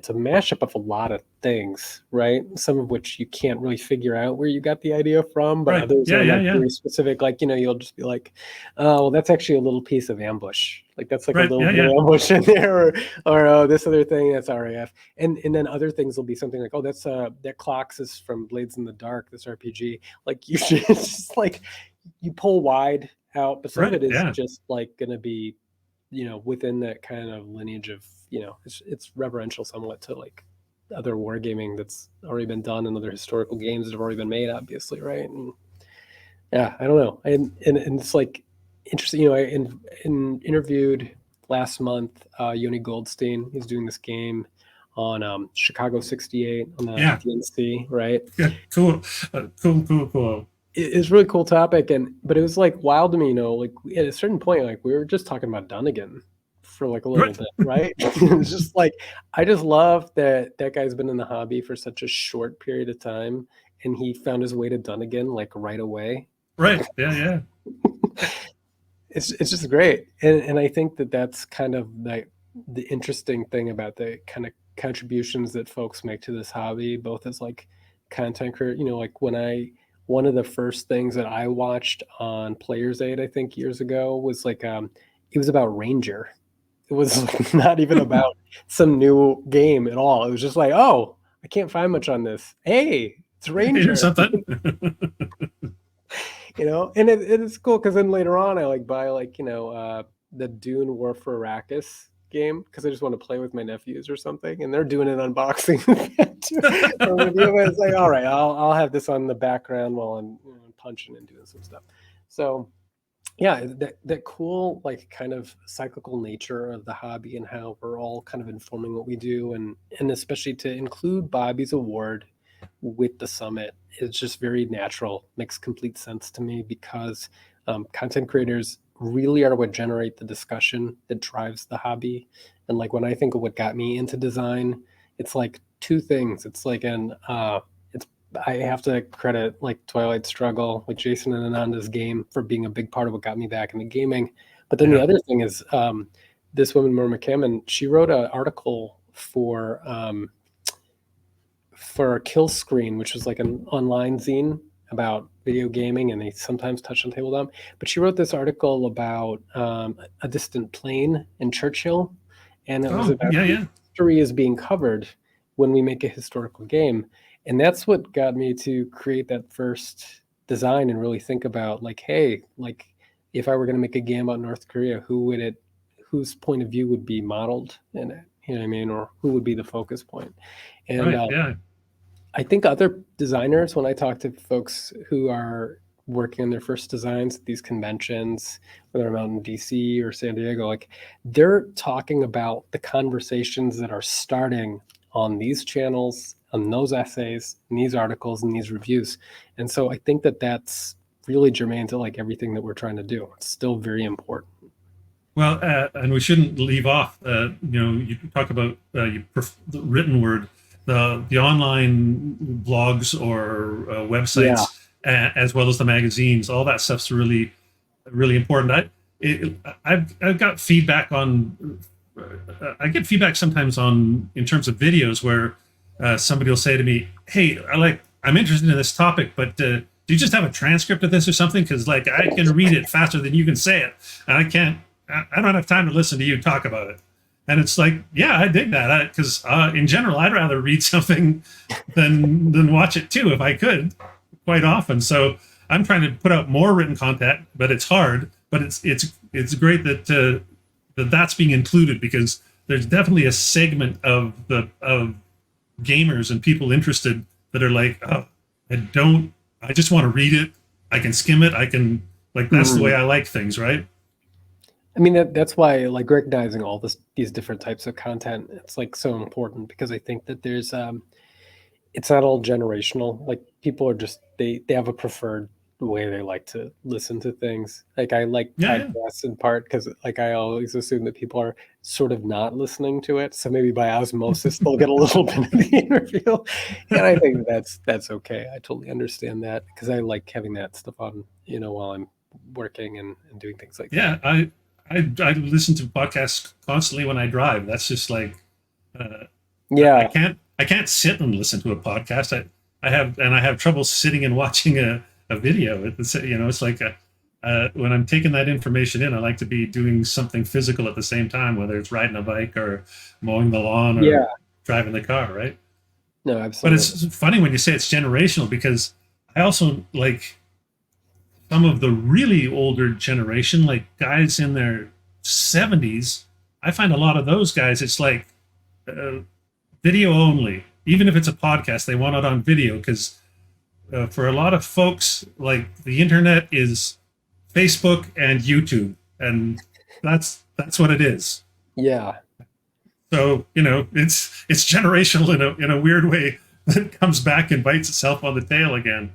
a mashup of a lot of things, right? Some of which you can't really figure out where you got the idea from, but others are very specific. Like, you'll just be like, oh, well, that's actually a little piece of ambush. Like that's like a little bit of ambush in there, or oh, this other thing, that's RAF. And then other things will be something like, oh, that's that clocks is from Blades in the Dark, this RPG. Like you should just like, you pull wide out, but some of it is just like going to be, within that kind of lineage of, it's reverential somewhat to like other wargaming that's already been done and other historical games that have already been made, obviously, right? And yeah, I don't know. And it's like, interesting. You know, I interviewed last month Yoni Goldstein. He's doing this game on Chicago '68 on the Yeah. DNC, right? Yeah, cool. Cool. It's a really cool topic, but it was like wild to me, you know, like at a certain point, like we were just talking about Dunnigan for like a little Right. bit, right? It's just like I just love that guy's been in the hobby for such a short period of time, and he found his way to Dunnigan like right away. Right. Yeah. It's just great, and I think that's kind of like the interesting thing about the kind of contributions that folks make to this hobby, both as like content creator. You know, like one of the first things that I watched on Players Aid, I think years ago, was like it was about Ranger. It was like not even about some new game at all. It was just like, oh, I can't find much on this. Hey, it's Ranger. Here's something. You know, and it's cool because then later on I like buy like, you know, the Dune War for Arrakis game because I just want to play with my nephews or something, and they're doing an unboxing. It's like, all right, I'll have this on the background while I'm, you know, punching and doing some stuff. So yeah, that cool like kind of cyclical nature of the hobby and how we're all kind of informing what we do, and especially to include Bobby's award with the summit is just very natural, makes complete sense to me because content creators really are what generate the discussion that drives the hobby. And like when I think of what got me into design, it's like two things. It's like it's I have to credit like Twilight Struggle, like Jason and Ananda's game for being a big part of what got me back into gaming. But then the other thing is this woman, Myrna McCammon, she wrote an article for Kill Screen, which was like an online zine about video gaming, and they sometimes touch on tabletop. But she wrote this article about A Distant Plane in Churchill, and it was about history is being covered when we make a historical game. And that's what got me to create that first design and really think about like, hey, like if I were going to make a game about North Korea, whose point of view would be modeled in it? You know what I mean? Or who would be the focus point? And I think other designers, when I talk to folks who are working on their first designs at these conventions, whether I'm out in DC or San Diego, like they're talking about the conversations that are starting on these channels, on those essays, and these articles, and these reviews. And so I think that's really germane to like everything that we're trying to do. It's still very important. Well, and we shouldn't leave off, you know, you talk about the written word, the online blogs or websites, as well as the magazines. All that stuff's really, really important. I've got feedback on. I get feedback sometimes in terms of videos where somebody will say to me, "Hey, I'm interested in this topic, but do you just have a transcript of this or something? Because like I can read it faster than you can say it, and I can't. I don't have time to listen to you talk about it." And it's like, yeah, I dig that because in general, I'd rather read something than watch it too, if I could, quite often. So I'm trying to put out more written content, but it's hard. But it's great that that's being included because there's definitely a segment of gamers and people interested that are like, oh, I just want to read it. I can skim it. I can that's the way I like things, right? I mean, that's why like recognizing all these different types of content, it's like so important because I think that there's it's not all generational. Like people are just they have a preferred way they like to listen to things. Like I like podcasts in part because like I always assume that people are sort of not listening to it, so maybe by osmosis they'll get a little bit of the interview, and I think that's okay. I totally understand that because I like having that stuff on, you know, while I'm working and doing things like that. Yeah, I listen to podcasts constantly when I drive. That's just like, I can't sit and listen to a podcast. I have trouble sitting and watching a video. It's, you know, it's like when I'm taking that information in, I like to be doing something physical at the same time, whether it's riding a bike or mowing the lawn or driving the car, right? No, absolutely. But it's funny when you say it's generational because I also like some of the really older generation, like guys in their 70s, I find a lot of those guys, it's like video only. Even if it's a podcast, they want it on video because for a lot of folks, like the internet is Facebook and YouTube, and that's what it is. Yeah. So it's generational in a weird way that comes back and bites itself on the tail again.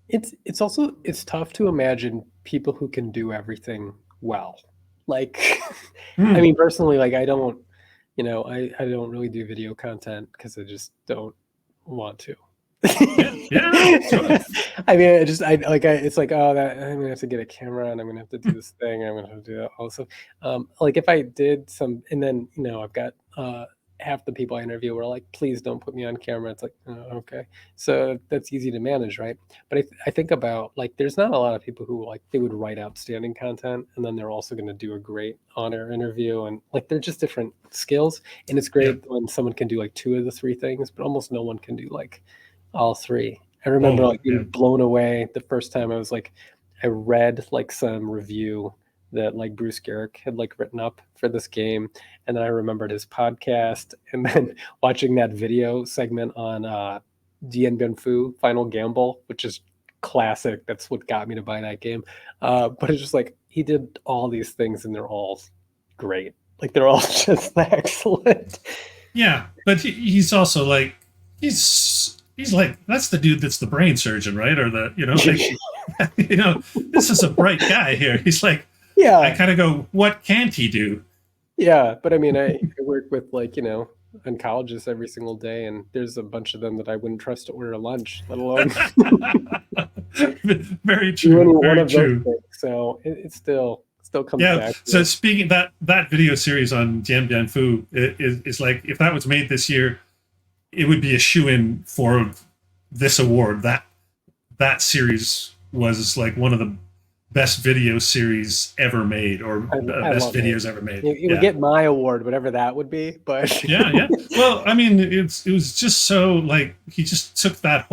It's also it's tough to imagine people who can do everything well. Like, I mean, personally, like I don't, I don't really do video content because I just don't want to. Yeah, sure. I mean, it's like, oh, that I'm gonna have to get a camera and I'm gonna have to do this thing. And I'm gonna have to do that also. Like if I did some, and then I've got half the people I interview were like, please don't put me on camera. It's like, oh, okay, so that's easy to manage, right? But I think about like, there's not a lot of people who like they would write outstanding content and then they're also going to do a great on-air interview, and like they're just different skills. And it's great when someone can do like two of the three things, but almost no one can do like all three. I remember being blown away the first time I read like some review that like Bruce Garrick had like written up for this game, and then I remembered his podcast, and then watching that video segment on Dien Bien Phu Final Gamble, which is classic. That's what got me to buy that game. But it's just like he did all these things and they're all great. Like they're all just excellent. Yeah, but he's also like he's like, that's the dude that's the brain surgeon, right? Or the this is a bright guy here. He's like, yeah. I kind of go, what can't he do? Yeah, but I mean, I work with like oncologists every single day, and there's a bunch of them that I wouldn't trust to order lunch, let alone very true. Very true. So it still comes back. So speaking of that video series on Dien Bien Phu is like, if that was made this year, it would be a shoo-in for this award. That series was like one of the best video series ever made, or best videos ever made. It would get my award, whatever that would be. But yeah. Well, I mean, it was just so like he just took that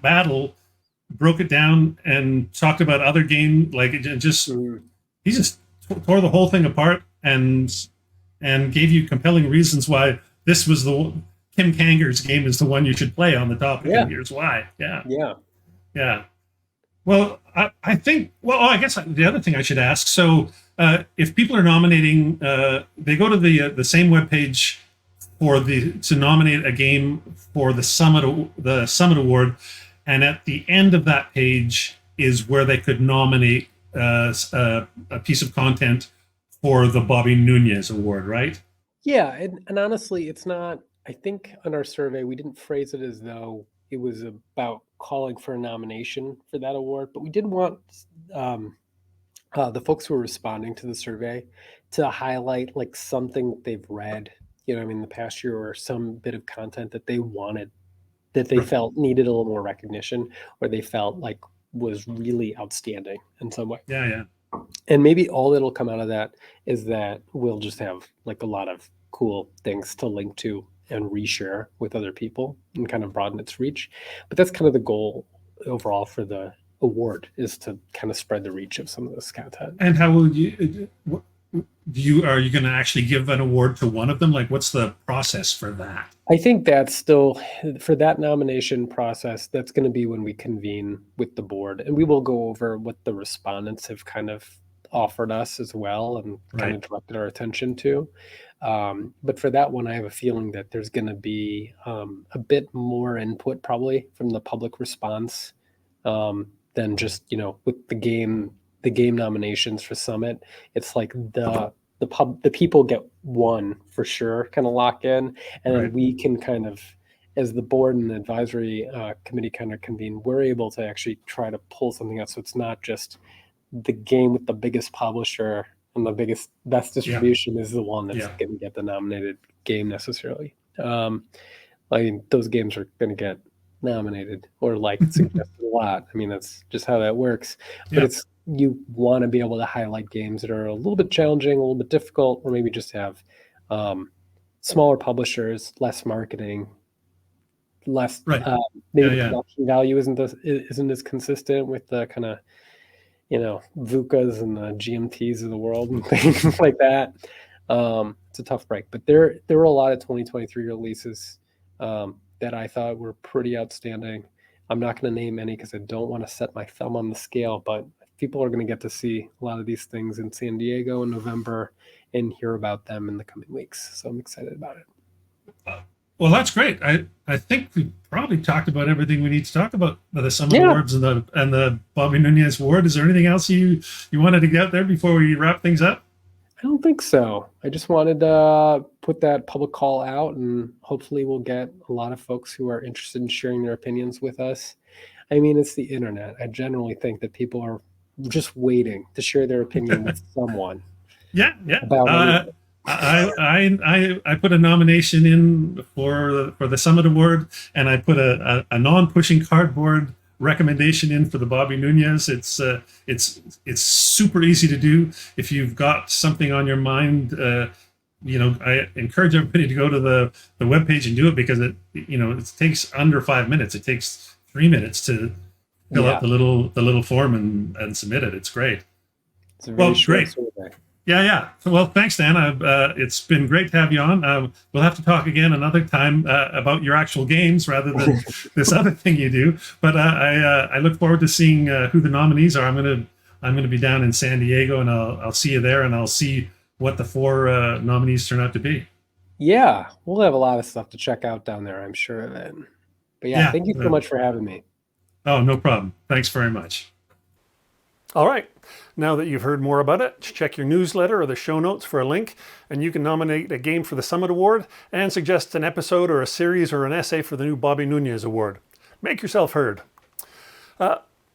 battle, broke it down, and talked about other game like he just tore the whole thing apart and gave you compelling reasons why this was Kim Kanger's game is the one you should play on the topic. And here's why. Yeah. Well, I think. Well, I guess the other thing I should ask. So, if people are nominating, they go to the same webpage to nominate a game for the Summit Award, and at the end of that page is where they could nominate a piece of content for the Bobby Nunez Award, right? Yeah, and honestly, it's not. I think on our survey we didn't phrase it as though it was about calling for a nomination for that award, but we did want the folks who were responding to the survey to highlight like something that they've read, in the past year, or some bit of content that they wanted, that they felt needed a little more recognition, or they felt like was really outstanding in some way. Yeah. And maybe all that'll come out of that is that we'll just have like a lot of cool things to link to and reshare with other people and kind of broaden its reach. But that's kind of the goal overall for the award, is to kind of spread the reach of some of this content. And how will are you going to actually give an award to one of them? Like, what's the process for that? I think that's still, for that nomination process, that's going to be when we convene with the board, and we will go over what the respondents have kind of offered us as well and kind of directed our attention to. But for that one, I have a feeling that there's going to be a bit more input probably from the public response than just, with the game nominations for Summit. It's like the people get one for sure, kind of lock in, and then we can kind of, as the board and the advisory committee kind of convene, we're able to actually try to pull something out. So it's not just the game with the biggest publisher and the best distribution is the one that's going to get the nominated game necessarily. I mean, those games are going to get nominated or like suggested a lot. I mean, that's just how that works. But you want to be able to highlight games that are a little bit challenging, a little bit difficult, or maybe just have smaller publishers, less marketing, less maybe the production value isn't as consistent with the kind of VUCAs and the GMTs of the world and things like that. It's a tough break, but there were a lot of 2023 releases that I thought were pretty outstanding. I'm not going to name any because I don't want to set my thumb on the scale, but I people are going to get to see a lot of these things in San Diego in November and hear about them in the coming weeks. So I'm excited about it. Well, that's great. I think we probably talked about everything we need to talk about the Summit Awards and the Bobby Nunez Award. Is there anything else you wanted to get out there before we wrap things up? I don't think so. I just wanted to put that public call out, and hopefully we'll get a lot of folks who are interested in sharing their opinions with us. I mean, it's the internet. I generally think that people are just waiting to share their opinion with someone. Yeah. I put a nomination in for the Summit Award, and I put a non-pushing cardboard recommendation in for the Bobby Nunez. It's super easy to do. If you've got something on your mind, I encourage everybody to go to the webpage and do it, because it takes under 5 minutes. It takes 3 minutes to fill out the little form and submit it. It's great. It's a very short survey. Yeah. Well, thanks, Dan. It's been great to have you on. We'll have to talk again another time about your actual games rather than this other thing you do. But I look forward to seeing who the nominees are. I'm gonna be down in San Diego, and I'll see you there, and I'll see what the 4 nominees turn out to be. Yeah, we'll have a lot of stuff to check out down there, I'm sure of it. But thank you so much for having me. Oh, no problem. Thanks very much. All right. Now that you've heard more about it, check your newsletter or the show notes for a link, and you can nominate a game for the Summit Award and suggest an episode or a series or an essay for the new Bobby Nunez Award. Make yourself heard.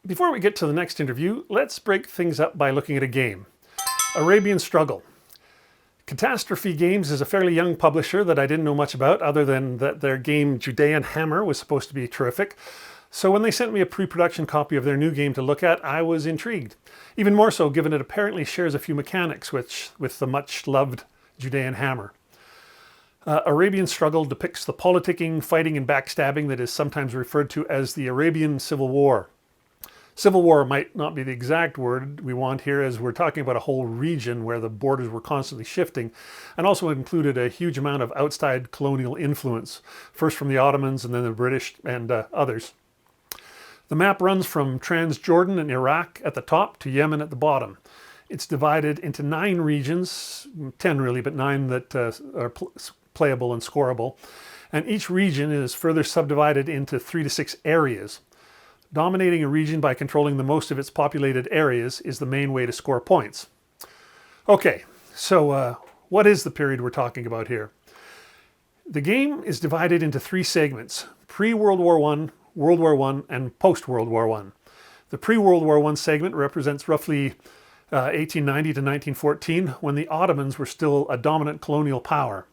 Before we get to the next interview, let's break things up by looking at a game. Arabian Struggle. Catastrophe Games is a fairly young publisher that I didn't know much about, other than that their game Judean Hammer was supposed to be terrific. So when they sent me a pre-production copy of their new game to look at, I was intrigued. Even more so, given it apparently shares a few mechanics with the much-loved Judean Hammer. Arabian Struggle depicts the politicking, fighting, and backstabbing that is sometimes referred to as the Arabian Civil War. Civil war might not be the exact word we want here, as we're talking about a whole region where the borders were constantly shifting, and also included a huge amount of outside colonial influence, first from the Ottomans and then the British and others. The map runs from Transjordan and Iraq at the top to Yemen at the bottom. It's divided into 9 regions, 10 really, but 9 that are playable and scoreable. And each region is further subdivided into 3 to 6 areas. Dominating a region by controlling the most of its populated areas is the main way to score points. Okay, so what is the period we're talking about here? The game is divided into 3 segments: pre-World War I, World War I, and post-World War I. The pre-World War I segment represents roughly 1890 to 1914, when the Ottomans were still a dominant colonial power.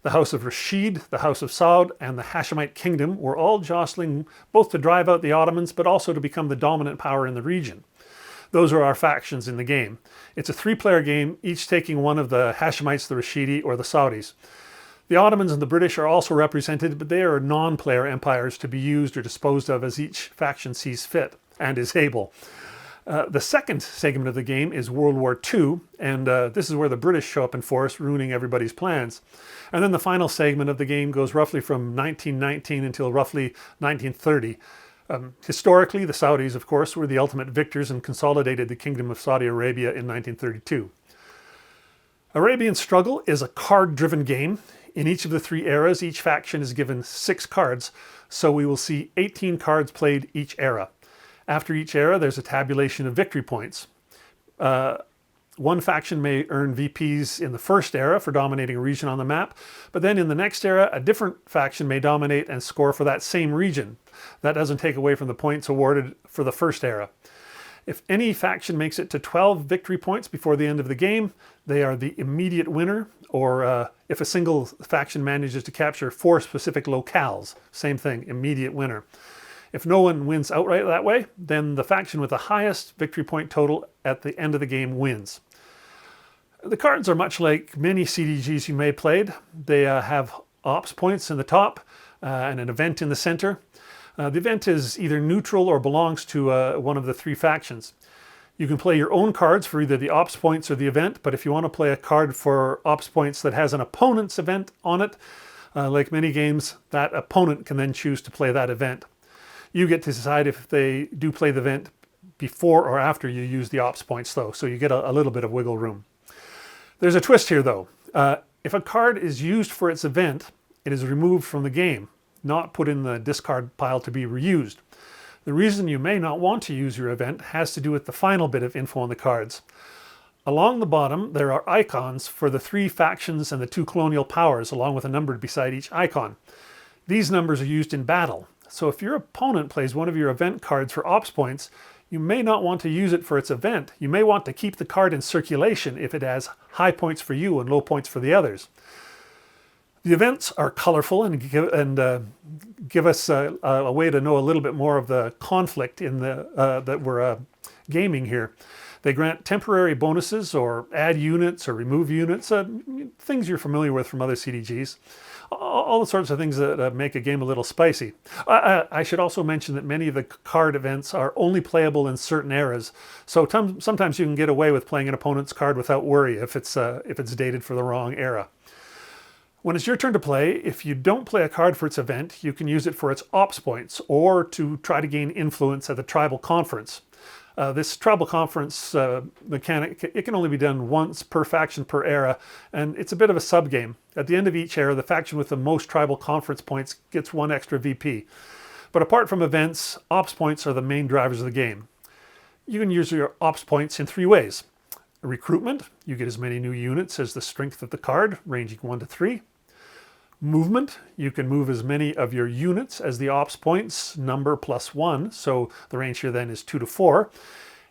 The House of Rashid, the House of Saud, and the Hashemite Kingdom were all jostling both to drive out the Ottomans, but also to become the dominant power in the region. Those are our factions in the game. It's a 3-player game, each taking one of the Hashemites, the Rashidi, or the Saudis. The Ottomans and the British are also represented, but they are non-player empires to be used or disposed of as each faction sees fit and is able. The second segment of the game is World War II, and this is where the British show up in force, ruining everybody's plans. And then the final segment of the game goes roughly from 1919 until roughly 1930. Historically, the Saudis, of course, were the ultimate victors and consolidated the Kingdom of Saudi Arabia in 1932. Arabian Struggle is a card-driven game. In each of the 3 eras, each faction is given 6 cards, so we will see 18 cards played each era. After each era, there's a tabulation of victory points. One faction may earn VPs in the first era for dominating a region on the map, but then in the next era, a different faction may dominate and score for that same region. That doesn't take away from the points awarded for the first era. If any faction makes it to 12 victory points before the end of the game, they are the immediate winner, or if a single faction manages to capture 4 specific locales, same thing, immediate winner. If no one wins outright that way, then the faction with the highest victory point total at the end of the game wins. The cards are much like many CDGs you may have played. They have ops points in the top and an event in the center. The event is either neutral or belongs to one of the 3 factions. You can play your own cards for either the ops points or the event, but if you want to play a card for ops points that has an opponent's event on it, like many games, that opponent can then choose to play that event. You get to decide if they do play the event before or after you use the ops points, though, so you get a little bit of wiggle room. There's a twist here, though. If a card is used for its event, it is removed from the game, not put in the discard pile to be reused. The reason you may not want to use your event has to do with the final bit of info on the cards. Along the bottom, there are icons for the 3 factions and the 2 colonial powers, along with a number beside each icon. These numbers are used in battle, so if your opponent plays one of your event cards for ops points, you may not want to use it for its event. You may want to keep the card in circulation if it has high points for you and low points for the others. The events are colorful and give us a way to know a little bit more of the conflict in that we're gaming here. They grant temporary bonuses or add units or remove units, things you're familiar with from other CDGs. All the sorts of things that make a game a little spicy. I should also mention that many of the card events are only playable in certain eras, so sometimes you can get away with playing an opponent's card without worry if it's dated for the wrong era. When it's your turn to play, if you don't play a card for its event, you can use it for its ops points or to try to gain influence at the tribal conference. This tribal conference mechanic, it can only be done once per faction per era, and it's a bit of a sub-game. At the end of each era, the faction with the most tribal conference points gets 1 extra VP. But apart from events, ops points are the main drivers of the game. You can use your ops points in 3 ways. Recruitment, you get as many new units as the strength of the card, ranging 1 to 3. Movement, you can move as many of your units as the ops points number plus 1, so the range here then is 2 to 4.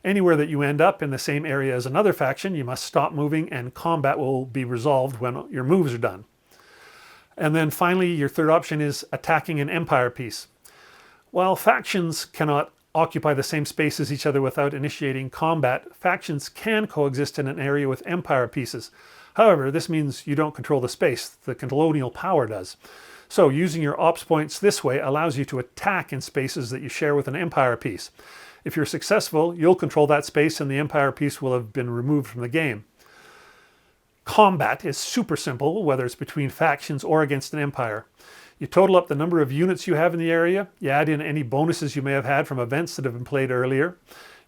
Anywhere that you end up in the same area as another faction, you must stop moving and combat will be resolved when your moves are done. And then finally, your third option is attacking an empire piece. While factions cannot occupy the same space as each other without initiating combat, factions can coexist in an area with empire pieces. However, this means you don't control the space, the colonial power does. So using your ops points this way allows you to attack in spaces that you share with an empire piece. If you're successful, you'll control that space and the empire piece will have been removed from the game. Combat is super simple, whether it's between factions or against an empire. You total up the number of units you have in the area, you add in any bonuses you may have had from events that have been played earlier.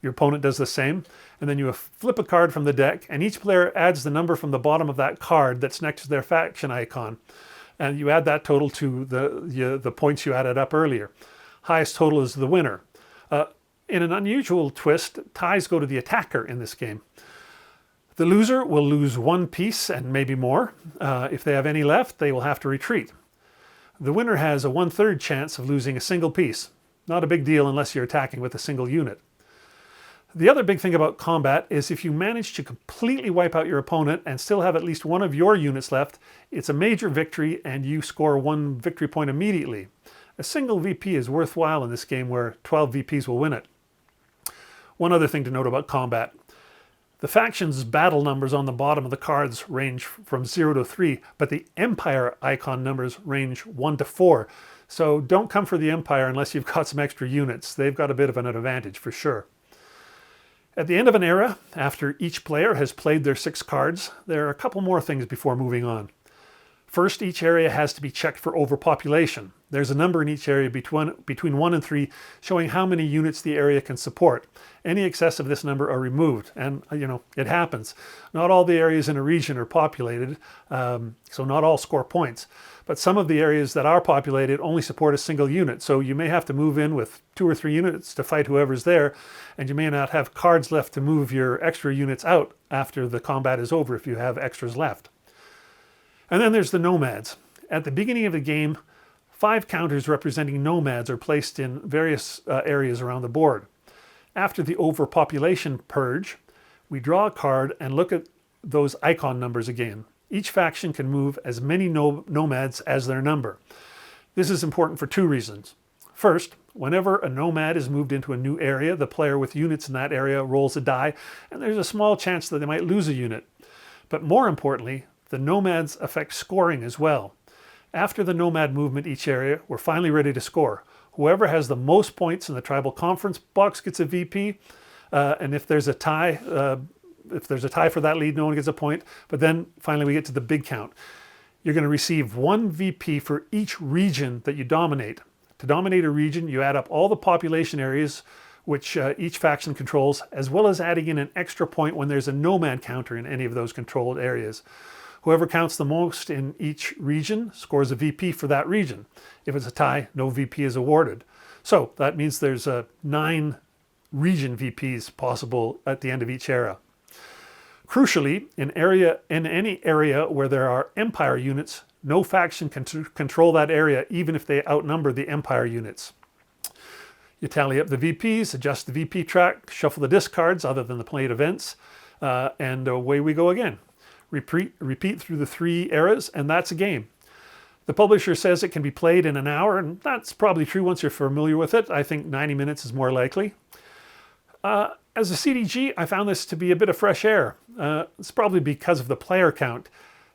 Your opponent does the same, and then you flip a card from the deck, and each player adds the number from the bottom of that card that's next to their faction icon. And you add that total to the points you added up earlier. Highest total is the winner. In an unusual twist, ties go to the attacker in this game. The loser will lose 1 piece and maybe more. If they have any left, they will have to retreat. The winner has a 1/3 chance of losing a single piece. Not a big deal unless you're attacking with a single unit. The other big thing about combat is if you manage to completely wipe out your opponent and still have at least 1 of your units left, it's a major victory and you score 1 victory point immediately. A single VP is worthwhile in this game where 12 VPs will win it. One other thing to note about combat. The faction's battle numbers on the bottom of the cards range from 0 to 3, but the Empire icon numbers range 1 to 4. So don't come for the Empire unless you've got some extra units. They've got a bit of an advantage for sure. At the end of an era, after each player has played their 6 cards, there are a couple more things before moving on. First, each area has to be checked for overpopulation. There's a number in each area between 1 and 3 showing how many units the area can support. Any excess of this number are removed, and it happens. Not all the areas in a region are populated, so not all score points. But some of the areas that are populated only support a single unit, so you may have to move in with 2 or 3 units to fight whoever's there, and you may not have cards left to move your extra units out after the combat is over if you have extras left. And then there's the nomads. At the beginning of the game, 5 counters representing nomads are placed in various areas around the board. After the overpopulation purge, we draw a card and look at those icon numbers again. Each faction can move as many nomads as their number. This is important for 2 reasons. First, whenever a nomad is moved into a new area, the player with units in that area rolls a die, and there's a small chance that they might lose a unit. But more importantly, the nomads affect scoring as well. After the nomad movement each area, we're finally ready to score. Whoever has the most points in the tribal conference box gets a VP, and if there's a tie for that lead, no one gets a point. But then finally we get to the big count. You're going to receive 1 VP for each region that you dominate. To dominate a region, you add up all the population areas which each faction controls, as well as adding in an extra point when there's a nomad counter in any of those controlled areas. Whoever counts the most in each region scores a VP for that region. If it's a tie, no VP is awarded. So that means there's 9 region VPs possible at the end of each era. Crucially, in any area where there are Empire units, no faction can control that area even if they outnumber the Empire units. You tally up the VPs, adjust the VP track, shuffle the discards other than the played events, and away we go again. Repeat through the 3 eras, and that's a game. The publisher says it can be played in an hour, and that's probably true once you're familiar with it. I think 90 minutes is more likely. As a CDG, I found this to be a bit of fresh air. It's probably because of the player count.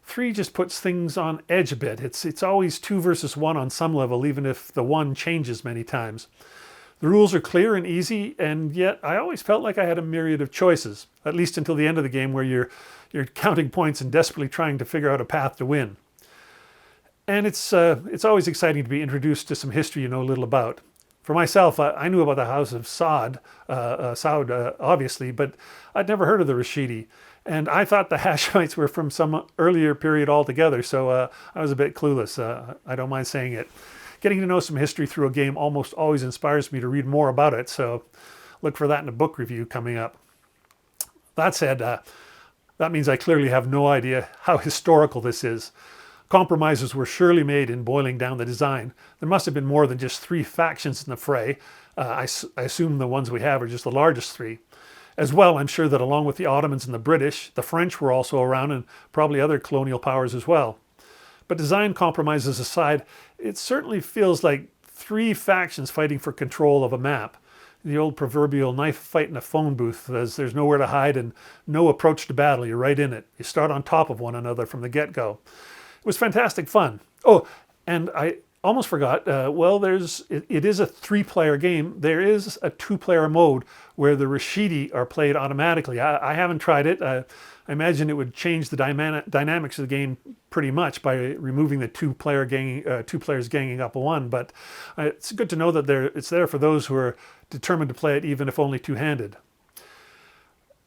3 just puts things on edge a bit. It's always 2 versus 1 on some level, even if the 1 changes many times. The rules are clear and easy, and yet I always felt like I had a myriad of choices, at least until the end of the game where you're counting points and desperately trying to figure out a path to win. And it's always exciting to be introduced to some history you know little about. For myself, I knew about the House of Saud, obviously, but I'd never heard of the Rashidi. And I thought the Hashemites were from some earlier period altogether, so I was a bit clueless. I don't mind saying it. Getting to know some history through a game almost always inspires me to read more about it, so look for that in a book review coming up. That said, that means I clearly have no idea how historical this is. Compromises were surely made in boiling down the design. There must have been more than just 3 factions in the fray. I assume the ones we have are just the largest 3. As well, I'm sure that along with the Ottomans and the British, the French were also around and probably other colonial powers as well. But design compromises aside, it certainly feels like 3 factions fighting for control of a map. The old proverbial knife fight in a phone booth, as there's nowhere to hide and no approach to battle. You're right in it. You start on top of one another from the get-go. It was fantastic fun. Oh, and I almost forgot, it is a 3-player game. There is a 2-player mode where the Rashidi are played automatically. I haven't tried it. I imagine it would change the dynamics of the game pretty much by removing the 2 players ganging up a 1, but it's good to know that it's there for those who are determined to play it even if only 2-handed.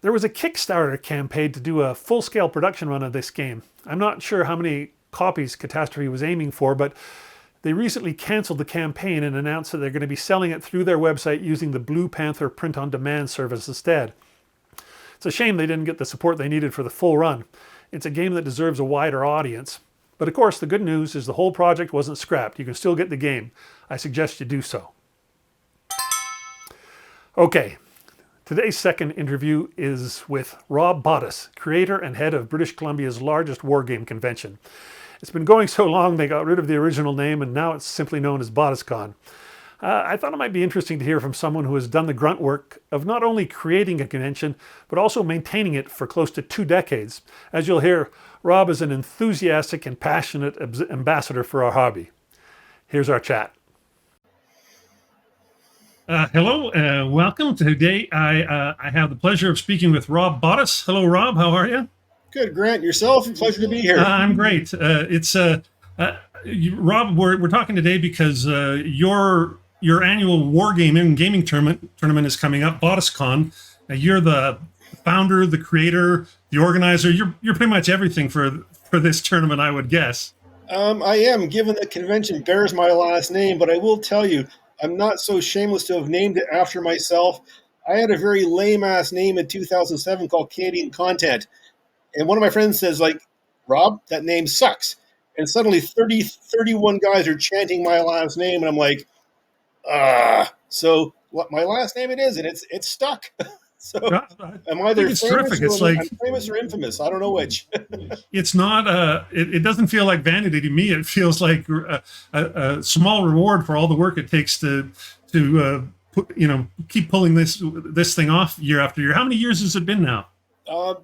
There was a Kickstarter campaign to do a full-scale production run of this game. I'm not sure how many copies Catastrophe was aiming for, but they recently canceled the campaign and announced that they're going to be selling it through their website using the Blue Panther print-on-demand service instead. It's a shame they didn't get the support they needed for the full run. It's a game that deserves a wider audience. But of course, the good news is the whole project wasn't scrapped. You can still get the game. I suggest you do so. Okay, today's second interview is with Rob Bottos, creator and head of British Columbia's largest wargame convention. It's been going so long they got rid of the original name and now it's simply known as Bottoscon. I thought it might be interesting to hear from someone who has done the grunt work of not only creating a convention, but also maintaining it for close to 2 decades. As you'll hear, Rob is an enthusiastic and passionate ambassador for our hobby. Here's our chat. Hello, welcome. Today I have the pleasure of speaking with Rob Bottos. Hello, Rob. How are you? Good, Grant. Yourself? Pleasure to be here. I'm great. Rob, we're talking today because your annual wargaming gaming tournament is coming up, Bottoscon. You're the founder, the creator, the organizer. You're pretty much everything for this tournament, I would guess. I am, given the convention bears my last name, but I will tell you, I'm not so shameless to have named it after myself. I had a very lame-ass name in 2007 called Canadian Content. And one of my friends says, Rob, that name sucks. And suddenly 31 guys are chanting my last name, and I'm like, so what my last name it is, and it's stuck. So I'm either famous or infamous. I don't know which. It's not. It doesn't feel like vanity to me. It feels like a small reward for all the work it takes to keep pulling this thing off year after year. How many years has it been now?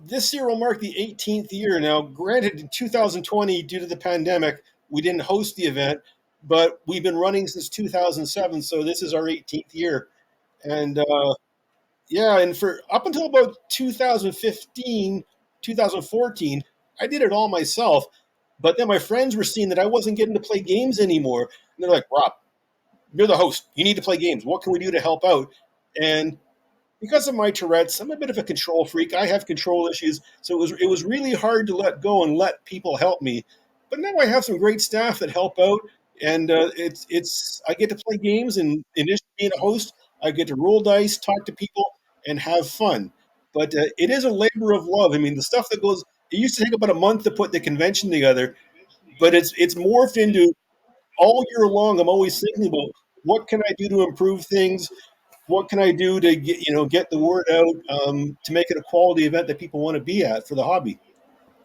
This year will mark the 18th year. Now, granted, in 2020, due to the pandemic, we didn't host the event, but we've been running since 2007, so this is our 18th year. And and for up until about 2015, 2014, I did it all myself. But then my friends were seeing that I wasn't getting to play games anymore. And they're like, Rob, you're the host. You need to play games. What can we do to help out? And because of my Tourette's, I'm a bit of a control freak. I have control issues, so it was really hard to let go and let people help me. But now I have some great staff that help out, and it's I get to play games, and in addition to being a host, I get to roll dice, talk to people, and have fun. But it is a labor of love. I mean, the stuff that goes. It used to take about a month to put the convention together, but it's morphed into all year long. I'm always thinking about what can I do to improve things, what can I do to get the word out, to make it a quality event that people want to be at for the hobby.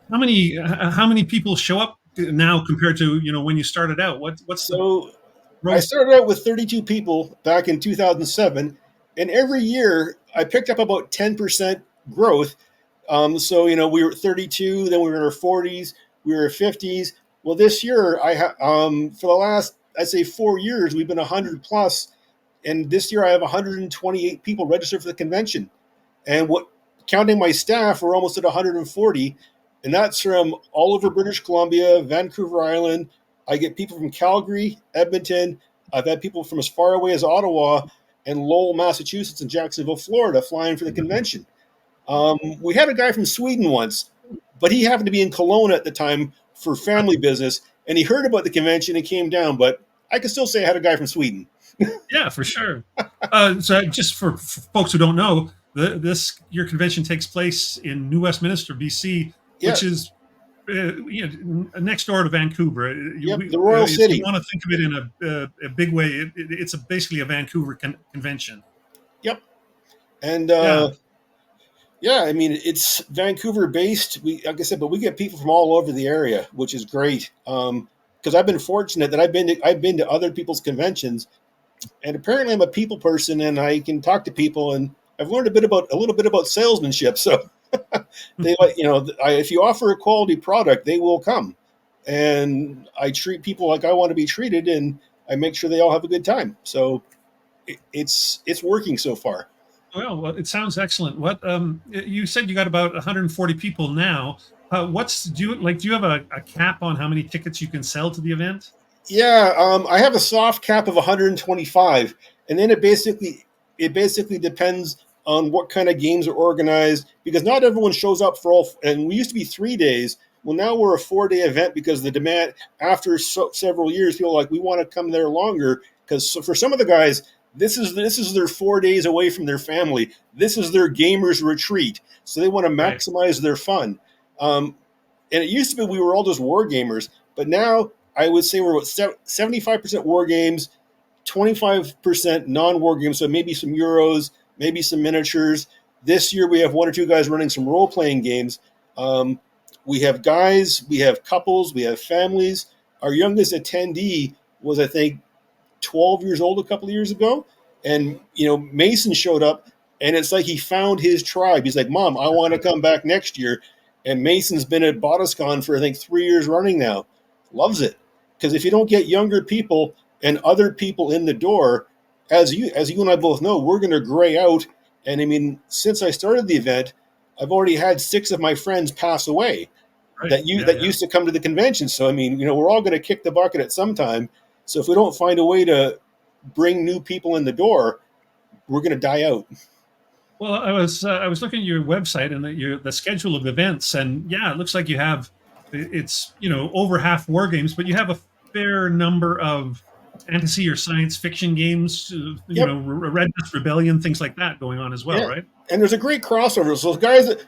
How many people show up now compared to when you started out? What's the So I growth? started out with 32 people back in 2007, and every year I picked up about 10% growth. So we were at 32, then we were in our 40s, we were 50s. Well, this year for the last I'd say 4 years we've been 100 plus, and this year I have 128 people registered for the convention. And what counting my staff, we're almost at 140, and that's from all over British Columbia, Vancouver Island. I get people from Calgary, Edmonton. I've had people from as far away as Ottawa and Lowell, Massachusetts, and Jacksonville, Florida, flying for the convention. We had a guy from Sweden once, but he happened to be in Cologne at the time for family business, and he heard about the convention and came down. But I can still say I had a guy from Sweden. Yeah, for sure. So just for folks who don't know, this your convention takes place in New Westminster, BC, Yeah, which is next door to Vancouver. yep, the Royal If you City. want to think of it in a big way, it's basically a Vancouver convention. Yep, and Yeah, yeah, I mean it's Vancouver based. Like I said, but we get people from all over the area, which is great. Because I've been fortunate that I've been to other people's conventions, and apparently I'm a people person, and I can talk to people, and I've learned a little bit about salesmanship. So they like if you offer a quality product, they will come, and I treat people like I want to be treated, and I make sure they all have a good time. So it's working so far. well, it sounds excellent. What you said you got about 140 people now. Do you have a cap on how many tickets you can sell to the event? Yeah, I have a soft cap of 125, and then it basically depends on what kind of games are organized because not everyone shows up for all. And we used to be 3 days. Well, now we're a 4-day event because the demand after several years, people are like we want to come there longer because for some of the guys, this is their 4 days away from their family. This is their gamers retreat, so they want to Right. maximize their fun. Um, and it used to be we were all just war gamers, but now I would say we're about 75% war games, 25% non-war games. So maybe some Euros, maybe some miniatures. This year we have one or two guys running some role-playing games. Um, we have guys, we have couples, we have families. Our youngest attendee was, I think, 12 years old a couple of years ago. And, Mason showed up, and it's like he found his tribe. He's like, Mom, I want to come back next year. And Mason's been at Botoscon for, I think, 3 years running now. Loves it. Because if you don't get younger people and other people in the door, as you and I both know, we're going to gray out. And I mean, since I started the event, I've already had 6 of my friends pass away Right. that you Yeah. that Yeah. used to come to the convention. So I mean, we're all going to kick the bucket at some time. So if we don't find a way to bring new people in the door, we're going to die out. Well, I was looking at your website and the schedule of events, and yeah, it looks like you have it's over half war games, but you have a fair number of fantasy or science fiction games, Yep. Red Death Rebellion, things like that going on as well, Yeah. right? And there's a great crossover. So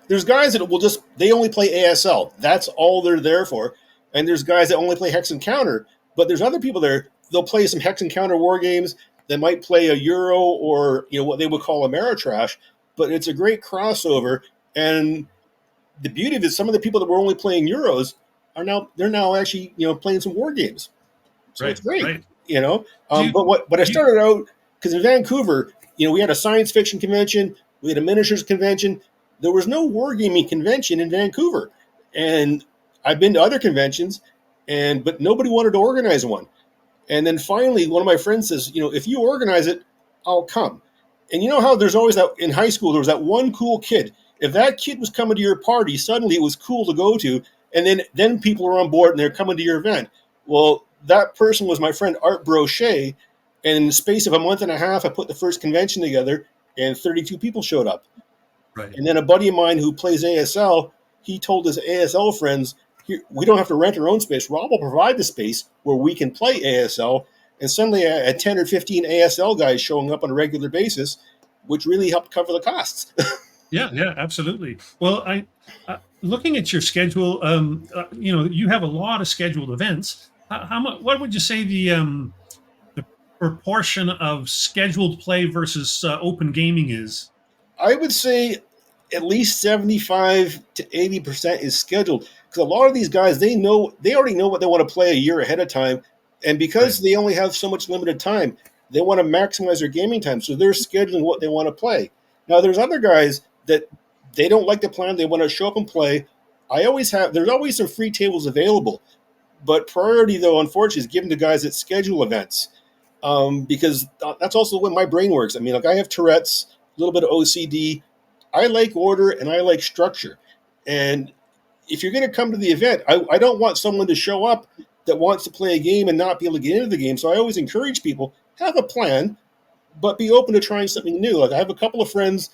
there's guys that will they only play ASL. That's all they're there for. And there's guys that only play Hex Encounter. But there's other people there. They'll play some Hex Encounter war games. They might play a Euro or what they would call Ameritrash. But it's a great crossover. And the beauty of it, some of the people that were only playing Euros they're now actually playing some war games. So it's Right, great, right. you know. Do you, But I do you, started out because in Vancouver, we had a science fiction convention, we had a miniatures convention. There was no wargaming convention in Vancouver, and I've been to other conventions, but nobody wanted to organize one. And then finally, one of my friends says, if you organize it, I'll come. And you know how there's always that in high school, there was that one cool kid. If that kid was coming to your party, suddenly it was cool to go to. And then people are on board and they're coming to your event. Well, that person was my friend Art Brochet. And in the space of a month and a half, I put the first convention together. and 32 people showed up. Right. And then a buddy of mine who plays ASL, he told his ASL friends, we don't have to rent our own space. Rob will provide the space where we can play ASL. And suddenly I had 10 or 15 ASL guys showing up on a regular basis, which really helped cover the costs. Yeah, absolutely. Well, looking at your schedule, you have a lot of scheduled events. How much? What would you say the proportion of scheduled play versus open gaming is? I would say at least 75 to 80% is scheduled, because a lot of these guys, they already know what they want to play a year ahead of time. And because they only have so much limited time, they want to maximize their gaming time. So they're scheduling what they want to play. Now, there's other guys that they don't like to plan. They want to show up and play. There's always some free tables available. But priority, though, unfortunately, is given to guys that schedule events, because that's also the way my brain works. I mean, like, I have Tourette's, a little bit of OCD. I like order and I like structure. And if you're going to come to the event, I don't want someone to show up that wants to play a game and not be able to get into the game. So I always encourage people, have a plan, but be open to trying something new. Like, I have a couple of friends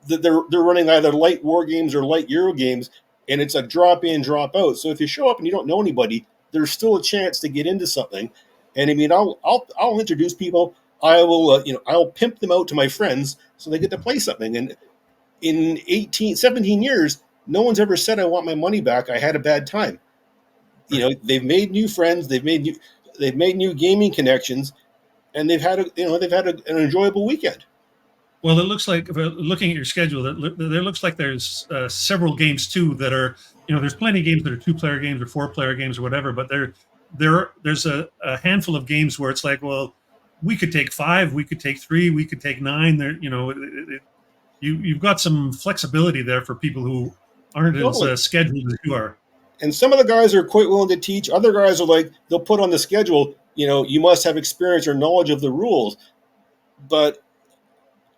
that they're running either light war games or light Euro games, and it's a drop in, drop out. So if you show up and you don't know anybody, there's still a chance to get into something. And I mean, I'll introduce people. I'll pimp them out to my friends so they get to play something. And in 17 years, no one's ever said, I want my money back. I had a bad time. They've made new friends. They've made new gaming connections, and they've had an enjoyable weekend. Well, it looks like, looking at your schedule, there looks like there's several games too that are, there's plenty of games that are 2-player games or 4-player games or whatever, but there's a handful of games where it's like, well, we could take 5, we could take 3, we could take 9. There, you've got some flexibility there for people who aren't as scheduled as you are. And some of the guys are quite willing to teach. Other guys are like, they'll put on the schedule, you must have experience or knowledge of the rules. But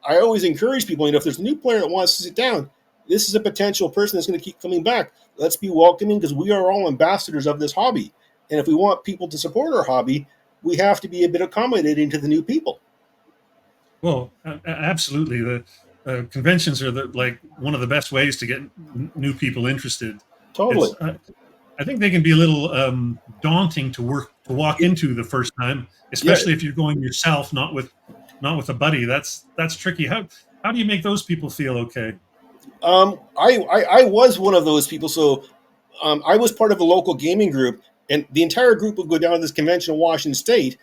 I always encourage people, if there's a new player that wants to sit down, this is a potential person that's going to keep coming back. Let's be welcoming, because we are all ambassadors of this hobby. And if we want people to support our hobby, we have to be a bit accommodating to the new people. Well, absolutely. The conventions are one of the best ways to get new people interested. Totally. I think they can be a little daunting to walk into the first time, especially if you're going yourself, not with a buddy. That's tricky. How do you make those people feel okay? I was one of those people. So I was part of a local gaming group, and the entire group would go down to this convention in Washington State,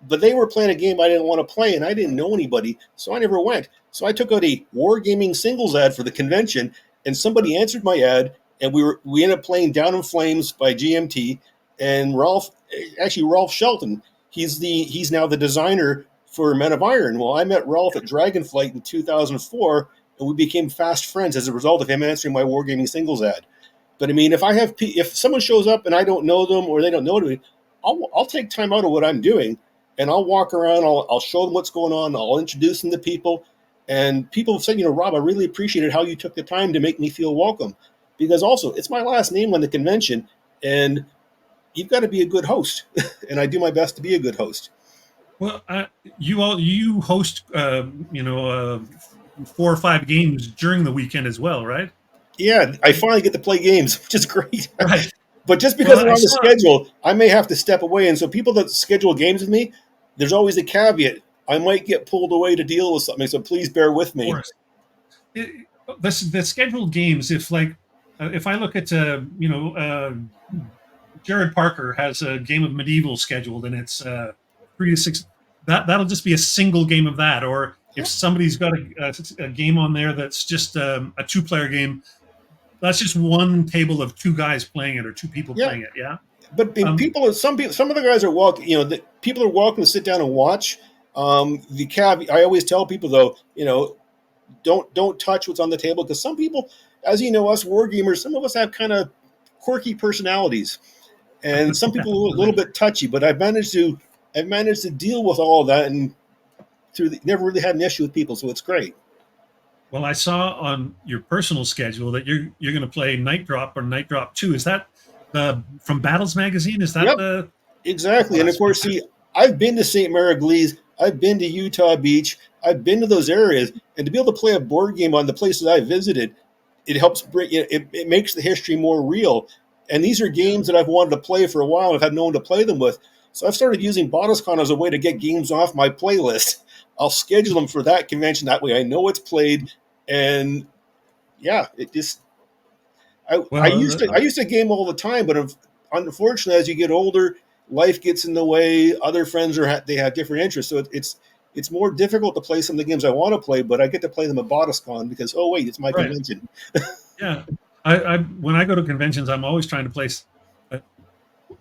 but they were playing a game I didn't want to play, and I didn't know anybody, so I never went. So I took out a wargaming singles ad for the convention, and somebody answered my ad, and we ended up playing Down in Flames by GMT, and Ralph Shelton, he's now the designer for Men of Iron. Well, I met Ralph at Dragonflight in 2004, and we became fast friends as a result of him answering my wargaming singles ad. But I mean, if someone shows up and I don't know them or they don't know me, I'll take time out of what I'm doing, and I'll walk around. I'll show them what's going on. I'll introduce them to people, and people have said, Rob, I really appreciated how you took the time to make me feel welcome, because also it's my last name on the convention, and you've got to be a good host, and I do my best to be a good host. Well, you host 4 or 5 games during the weekend as well, right? Yeah, I finally get to play games, which is great. Right. But just because I'm on the schedule, I may have to step away. And so people that schedule games with me, there's always a caveat. I might get pulled away to deal with something, so please bear with me. Of course. The scheduled games, if I look at Jared Parker has a game of Medieval scheduled, and it's 3 to 6. That'll just be a single game of that. Or if somebody's got a game on there that's just a 2-player game, that's just one table of 2 guys playing it or 2 people playing it. Yeah. But some of the guys are welcome. People are welcome to sit down and watch. The caveat, I always tell people though, don't touch what's on the table, because some people, as you know, us war gamers, some of us have kind of quirky personalities, and some people are a little bit touchy. But I've managed to deal with all of that, and never really had an issue with people, so it's great. Well, I saw on your personal schedule that you're going to play Night Drop or Night Drop 2. Is that from Battles Magazine? Is that exactly? And of course, see, I've been to St. Mary Glees. I've been to Utah Beach. I've been to those areas, and to be able to play a board game on the places I visited, it helps bring it makes the history more real. And these are games that I've wanted to play for a while. I've had no one to play them with, so I've started using Bottoscon as a way to get games off my playlist. I'll schedule them for that convention. That way, I know it's played, and yeah, it just I used to game all the time, but unfortunately, as you get older, life gets in the way. Other friends they have different interests, so it's more difficult to play some of the games I want to play. But I get to play them at Botoscon because oh wait, it's my Right. convention. Yeah, I when I go to conventions, I'm always trying to place.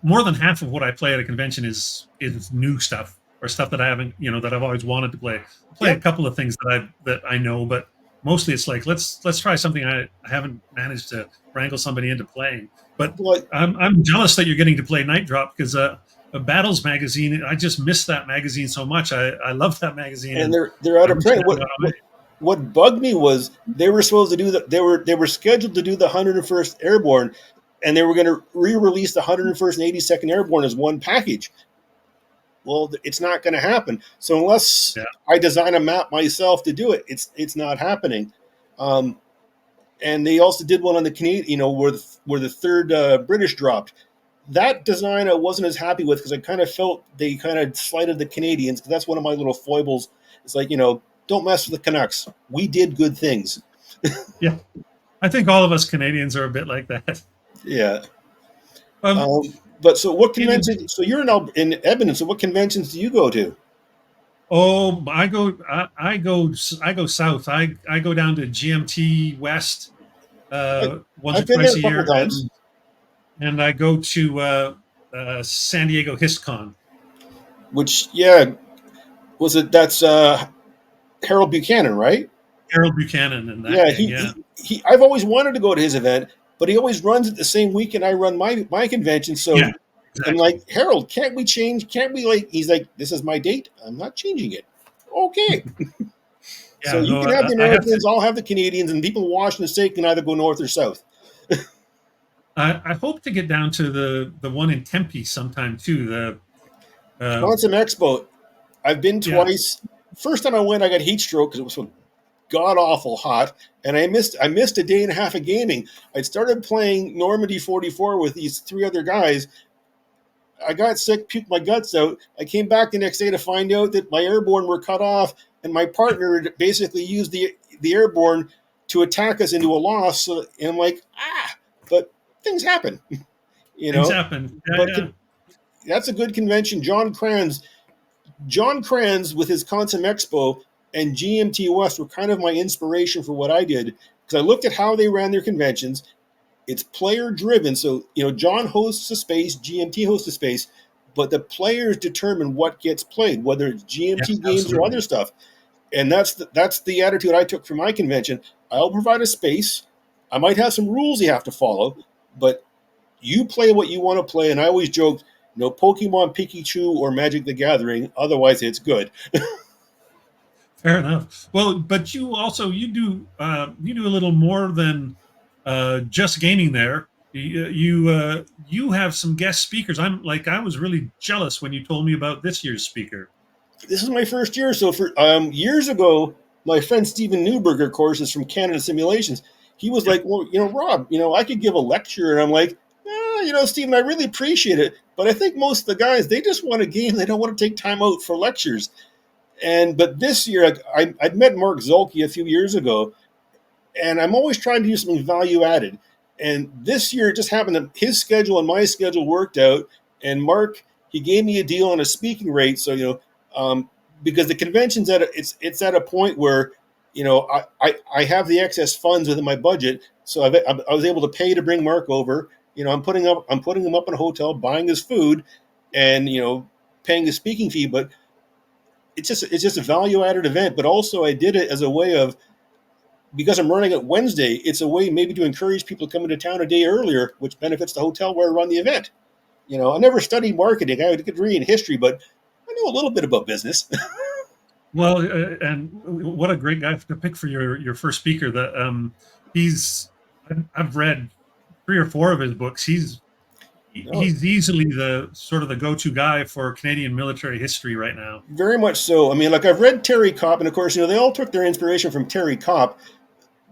More than half of what I play at a convention is new stuff or stuff that I haven't, that I've always wanted to play. Play a couple of things that I know, but mostly it's like let's try something I haven't managed to wrangle somebody into playing. But Well, I'm jealous that you're getting to play Night Drop because a Battles magazine. I just miss that magazine so much. I love that magazine, and they're out I of wish it print. had gone away. What bugged me was they were supposed to do that. They were scheduled to do the 101st Airborne, and they were going to re-release the 101st and 82nd Airborne as one package. Well, it's not going to happen. So unless Yeah. I design a map myself to do it, it's not happening. And they also did one on the Canadian, where the third British dropped. That design I wasn't as happy with because I kind of felt they kind of slighted the Canadians. Because that's one of my little foibles. It's like, don't mess with the Canucks. We did good things. Yeah, I think all of us Canadians are a bit like that. Yeah. Um, But so what even- conventions? So you're in Edmonton. So what conventions do you go to? Oh, I go south. I go down to GMT West once I've or been there twice a a year, couple times. and I go to San Diego HistCon. Which was it? That's Harold Buchanan, right? Harold Buchanan and that Yeah, gang, yeah. he. I've always wanted to go to his event, but he always runs it the same weekend I run my convention. So Yeah, I'm exactly. like, Harold, can't we change? Can't we He's like, this is my date. I'm not changing it. Okay. Yeah, So you no, can have the I have Americans, I'll have the Canadians, and people in Washington State can either go north or south. I hope to get down to the one in Tempe sometime too. The Quantum Expo, I've been Yeah. twice. First time I went, I got heat stroke because it was so god awful hot, and I missed a day and a half of gaming. I started playing Normandy 44 with these three other guys. I got sick, puked my guts out. I came back the next day to find out that my airborne were cut off, and my partner had basically used the airborne to attack us into a loss. So, and I'm like, but things happen, things happen. Yeah, But yeah. that's a good convention. John Kranz with his Quantum Expo and GMT West were kind of my inspiration for what I did because I looked at how they ran their conventions. It's player driven. So, John hosts a space, GMT hosts a space, but the players determine what gets played, whether it's GMT Yeah, games or absolutely. other stuff. And that's the attitude I took for my convention. I'll provide a space. I might have some rules you have to follow, but you play what you want to play. And I always joked, no Pokemon, Pikachu, or Magic the Gathering. Otherwise, it's good. Fair enough. Well, but you do a little more than just gaming there. You have some guest speakers. I was really jealous when you told me about this year's speaker. This is my first year. So for years ago, my friend Stephen Newberger, of course, is from Canada Simulations. He was like, well, Rob, I could give a lecture. And I'm like, Stephen, I really appreciate it. But I think most of the guys, they just want a game. They don't want to take time out for lectures. But this year, I'd met Mark Zolke a few years ago, and I'm always trying to do something value added. And this year, it just happened that his schedule and my schedule worked out. And Mark, he gave me a deal on a speaking rate. So because the convention's it's at a point where I have the excess funds within my budget, so I was able to pay to bring Mark over. I'm putting him up in a hotel, buying his food, and paying his speaking fee. But it's just a value added event. But also I did it as a way of, because I'm running it Wednesday, it's a way maybe to encourage people to come into town a day earlier, which benefits the hotel where I run the event. I never studied marketing. I had a degree in history, but I know a little bit about business. Well, and what a great guy to pick for your first speaker. I've read 3 or 4 of his books. He's No, He's easily the sort of the go-to guy for Canadian military history right now. very much so. I mean, like I've read Terry Kopp, and of course, they all took their inspiration from Terry Kopp,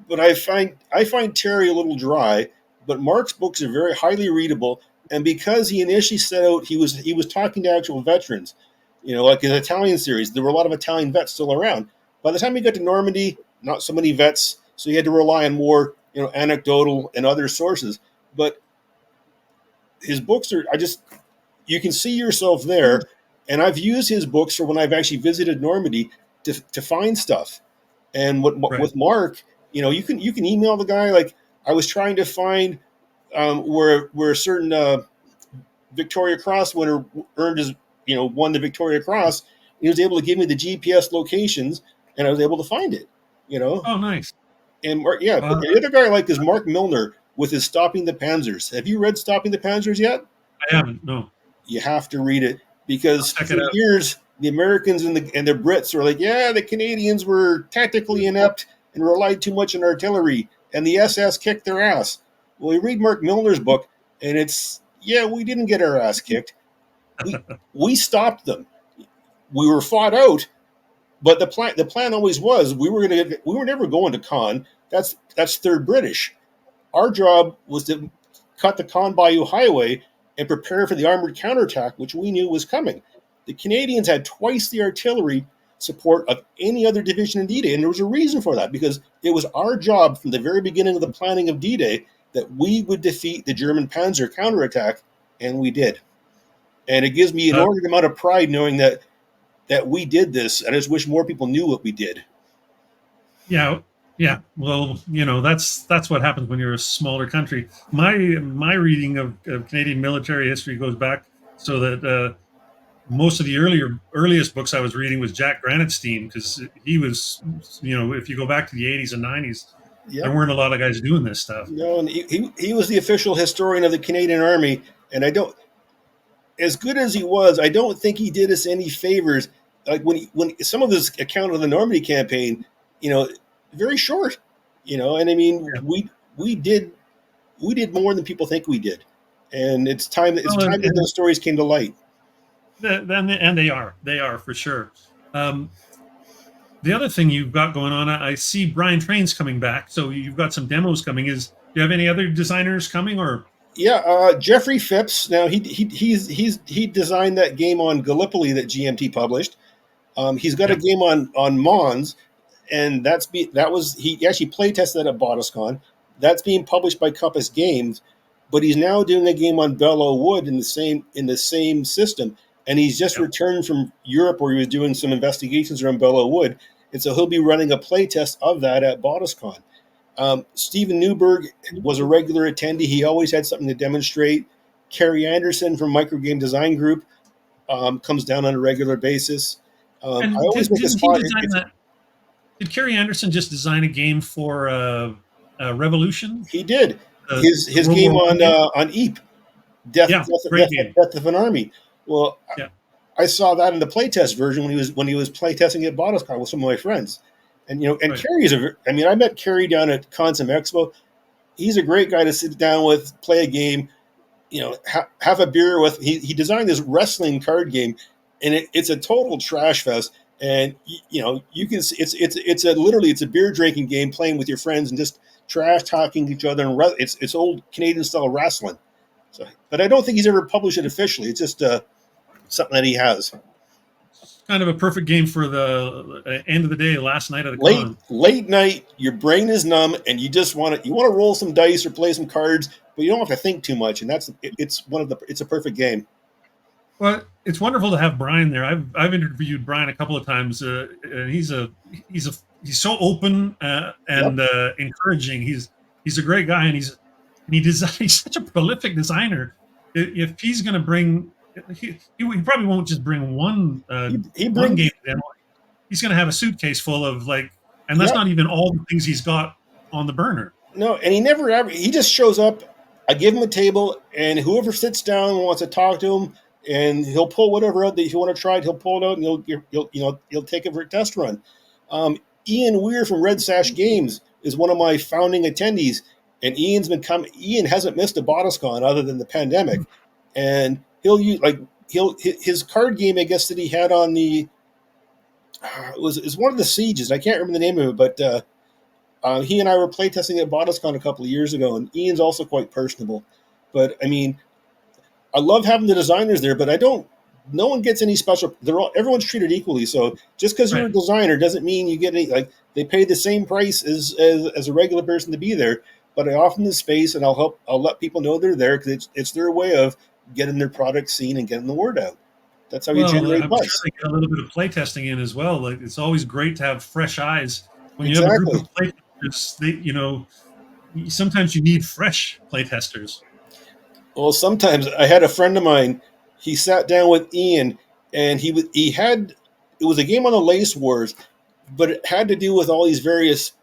but I find Terry a little dry. But Mark's books are very highly readable, and because he initially set out, he was talking to actual veterans. Like his Italian series, there were a lot of Italian vets still around. By the time he got to Normandy, not so many vets, so he had to rely on more, anecdotal and other sources. But his books are, you can see yourself there. And I've used his books for when I've actually visited Normandy to find stuff. And Right. with Mark, you can email the guy. Like I was trying to find where a certain Victoria Cross winner earned his, won the Victoria Cross. He was able to give me the GPS locations, and I was able to find it. You know, Oh, nice. and Mark, yeah, Uh, the other guy I like is Mark Milner with his Stopping the Panzers. Have you read Stopping the Panzers yet? I haven't. No. You have to read it I'll because check for it out. years the Americans and the Brits were like, yeah, the Canadians were tactically inept and relied too much on artillery, and the SS kicked their ass. Well, you read Mark Milner's book, and it's yeah, we didn't get our ass kicked. We stopped them. We were fought out, but the plan always was we were never going to Caen. That's Third British. Our job was to cut the Caen Bayou Highway and prepare for the armored counterattack, which we knew was coming. The Canadians had twice the artillery support of any other division in D-Day, and there was a reason for that because it was our job from the very beginning of the planning of D-Day that we would defeat the German Panzer counterattack, and we did. And it gives me an Uh, inordinate amount of pride knowing that we did this. I just wish more people knew what we did. yeah. Yeah. Well, that's what happens when you're a smaller country. My reading of Canadian military history goes back so that most of the earliest books I was reading was Jack Granatstein because he was, if you go back to the 80s and 90s, there Yep. weren't a lot of guys doing this stuff. And he was the official historian of the Canadian Army, and I don't, as good as he was, I don't think he did us any favors. Like when some of his account of the Normandy campaign, you know, very short, and I mean Yeah. we did more than people think we did, and it's time that Well, and those stories came to light. and they are for sure. Um, the other thing you've got going on, I see Brian Train's coming back, so you've got some demos coming. Do you have any other designers coming, or Yeah, Jeffrey Phipps. Now he designed that game on Gallipoli that GMT published. He's got a yeah, game on Mons, and he actually play tested that at Bottoscon. That's being published by Compass Games, but he's now doing a game on Bellow Wood in the same system, and he's just yeah, returned from Europe where he was doing some investigations around Bellow Wood, and so he'll be running a play test of that at Bottoscon. Stephen Newberg was a regular attendee. He always had something to demonstrate. Kerry Anderson from Microgame Design Group comes down on a regular basis. I and always make a didn't he spot. design that? Did Kerry Anderson just design a game for Revolution, He did the his World game War One game? on EAP, Death, Yeah, Death, great Death, game. Death of an Army. Well, Yeah, I saw that in the playtest version when he was playtesting at Bottoscon with some of my friends, and right. Kerry I mean, I met Kerry down at Consum Expo. He's a great guy to sit down with, play a game, have a beer with. He designed this wrestling card game, and it's a total trash fest. And you can see it's a beer drinking game playing with your friends and just trash talking each other. And it's old Canadian style wrestling. So, but I don't think he's ever published it officially. It's just something that he has. Kind of a perfect game for the end of the day, last night of the Late con. late night, your brain is numb, and you just want to roll some dice or play some cards, but you don't have to think too much. And it's a perfect game. Well, it's wonderful to have Brian there. I've interviewed Brian a couple of times, and he's so open Yep. and encouraging. He's a great guy, and he's such a prolific designer. If he's going to bring, he probably won't just bring He one brings game demo. He's going to have a suitcase full of and that's yeah. not even all the things he's got on the burner. No, and he never ever. He just shows up. I give him a table, and whoever sits down and wants to talk to him, and he'll pull whatever out that you want to try it. He'll pull it out, and he'll take it for a test run. Ian Weir from Red Sash Games is one of my founding attendees, and Ian hasn't missed a Bottoscon other than the pandemic, and he'll use his card game, I guess, that he had on the it was one of the sieges. I can't remember the name of it, but he and I were playtesting at Bottoscon a couple of years ago, and Ian's also quite personable. But I mean, I love having the designers there, but I don't. No one gets any special. Everyone's treated equally. So just because you're a designer doesn't mean you get any. Like, they pay the same price as a regular person to be there. But I offer them the space, and I'll let people know they're there because it's their way of getting their product seen and getting the word out. That's how you generate I'm buzz. sure they get a little bit of playtesting in as well. Like, it's always great to have fresh eyes when you Exactly. have a group of playtesters. Sometimes you need fresh playtesters. Well, sometimes I had a friend of mine. He sat down with Ian, and he had it was a game on the Lace Wars, but it had to do with all these various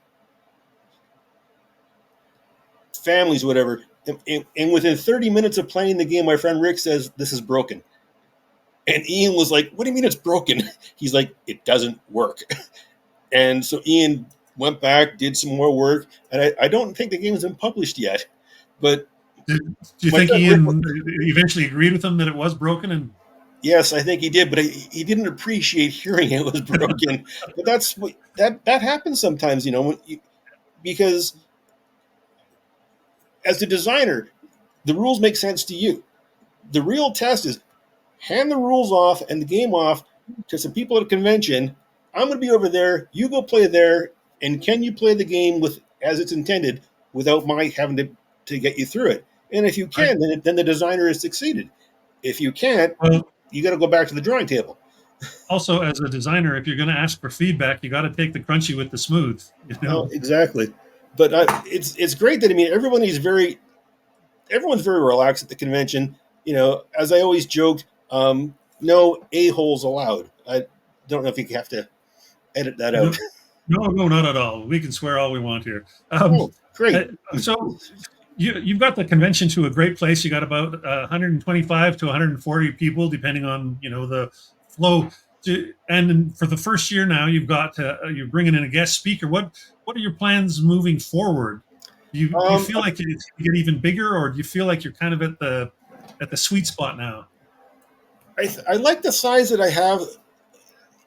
families, whatever. And within 30 minutes of playing the game, my friend Rick says, "This is broken." And Ian was like, "What do you mean it's broken?" He's like, "It doesn't work." And so Ian went back, did some more work, and I don't think the game has been published yet. But do you think Ian eventually agreed with him that it was broken? And yes, I think he did, but he didn't appreciate hearing it was broken. But that's what that happens sometimes, because as the designer, the rules make sense to you. The real test is hand the rules off and the game off to some people at a convention. I'm going to be over there. You go play there, and can you play the game with as it's intended without my having to get you through it? And if you can, then the designer has succeeded. If you can't, you got to go back to the drawing table. Also, as a designer, if you're going to ask for feedback, you got to take the crunchy with the smooth. Oh, exactly. But it's great that everyone's very relaxed at the convention. As I always joked, no a-holes allowed. I don't know if you have to edit that out. No, not at all. We can swear all we want here. Great. So you've got the convention to a great place. You got about 125 to 140 people, depending on the flow. And for the first year now, you've got you're bringing in a guest speaker. What are your plans moving forward? Do you feel like you get even bigger, or do you feel like you're kind of at the sweet spot now? I like the size that I have.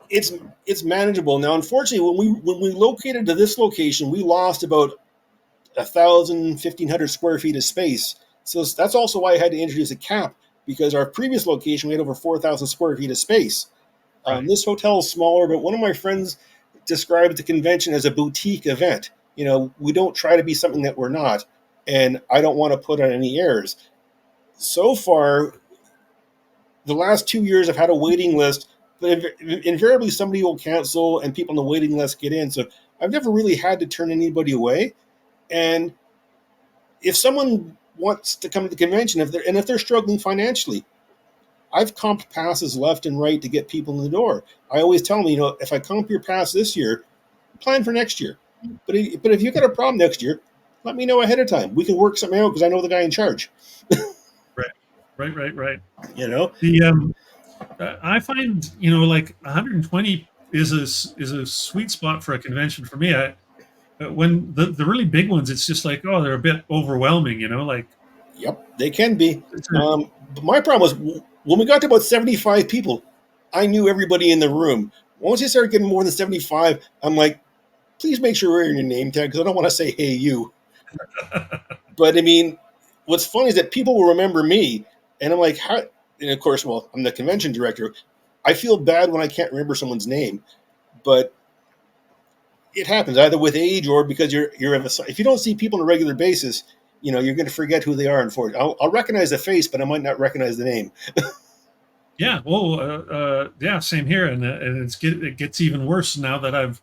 It's manageable now. Unfortunately, when we located to this location, we lost about 1,500 square feet of space. So that's also why I had to introduce a cap, because our previous location we had over 4,000 square feet of space. This hotel is smaller, but one of my friends described the convention as a boutique event. We don't try to be something that we're not, and I don't want to put on any airs. So far, the last 2 years I've had a waiting list, but invariably somebody will cancel and people on the waiting list get in. So I've never really had to turn anybody away. And if someone wants to come to the convention, if they're struggling financially, I've comped passes left and right to get people in the door. I always tell them, if I comp your pass this year, plan for next year. But if you got a problem next year, let me know ahead of time. We can work something out because I know the guy in charge. Right. I find like 120 is a sweet spot for a convention for me. When the really big ones, it's just like, they're a bit overwhelming. Yep, they can be. But my problem was when we got to about 75 people, I knew everybody in the room. Once you start getting more than 75, I'm like, please make sure we're in your name tag because I don't want to say, hey, you. But I mean, what's funny is that people will remember me. And I'm like, how? And of course, I'm the convention director. I feel bad when I can't remember someone's name. But it happens either with age or because if you don't see people on a regular basis, you're going to forget who they are. Unfortunately, I'll recognize the face, but I might not recognize the name. Yeah, well, same here, and it gets even worse now that I've